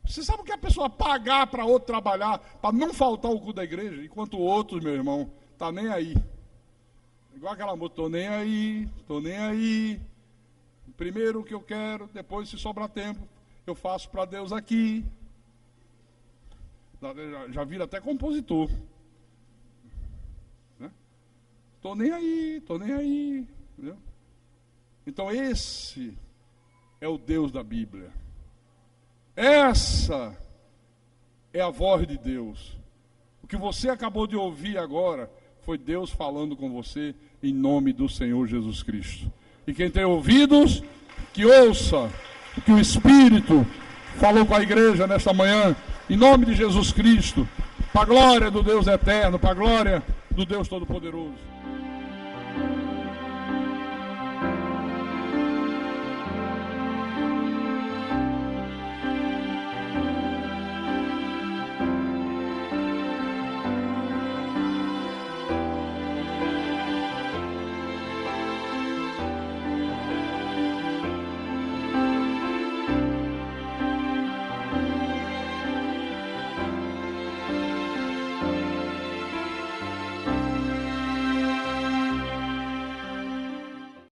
Você sabe o que a pessoa pagar para outro trabalhar, para não faltar o culto da igreja? Enquanto o outro, meu irmão, está nem aí. Igual aquela moça, estou nem aí. Primeiro o que eu quero, depois se sobrar tempo, eu faço para Deus aqui. Já vira até compositor. Estou nem aí. Entendeu? Então esse é o Deus da Bíblia. Essa é a voz de Deus. O que você acabou de ouvir agora foi Deus falando com você em nome do Senhor Jesus Cristo. E quem tem ouvidos, que ouça o que o Espírito falou com a igreja nesta manhã, em nome de Jesus Cristo, para a glória do Deus eterno, para a glória do Deus Todo-Poderoso.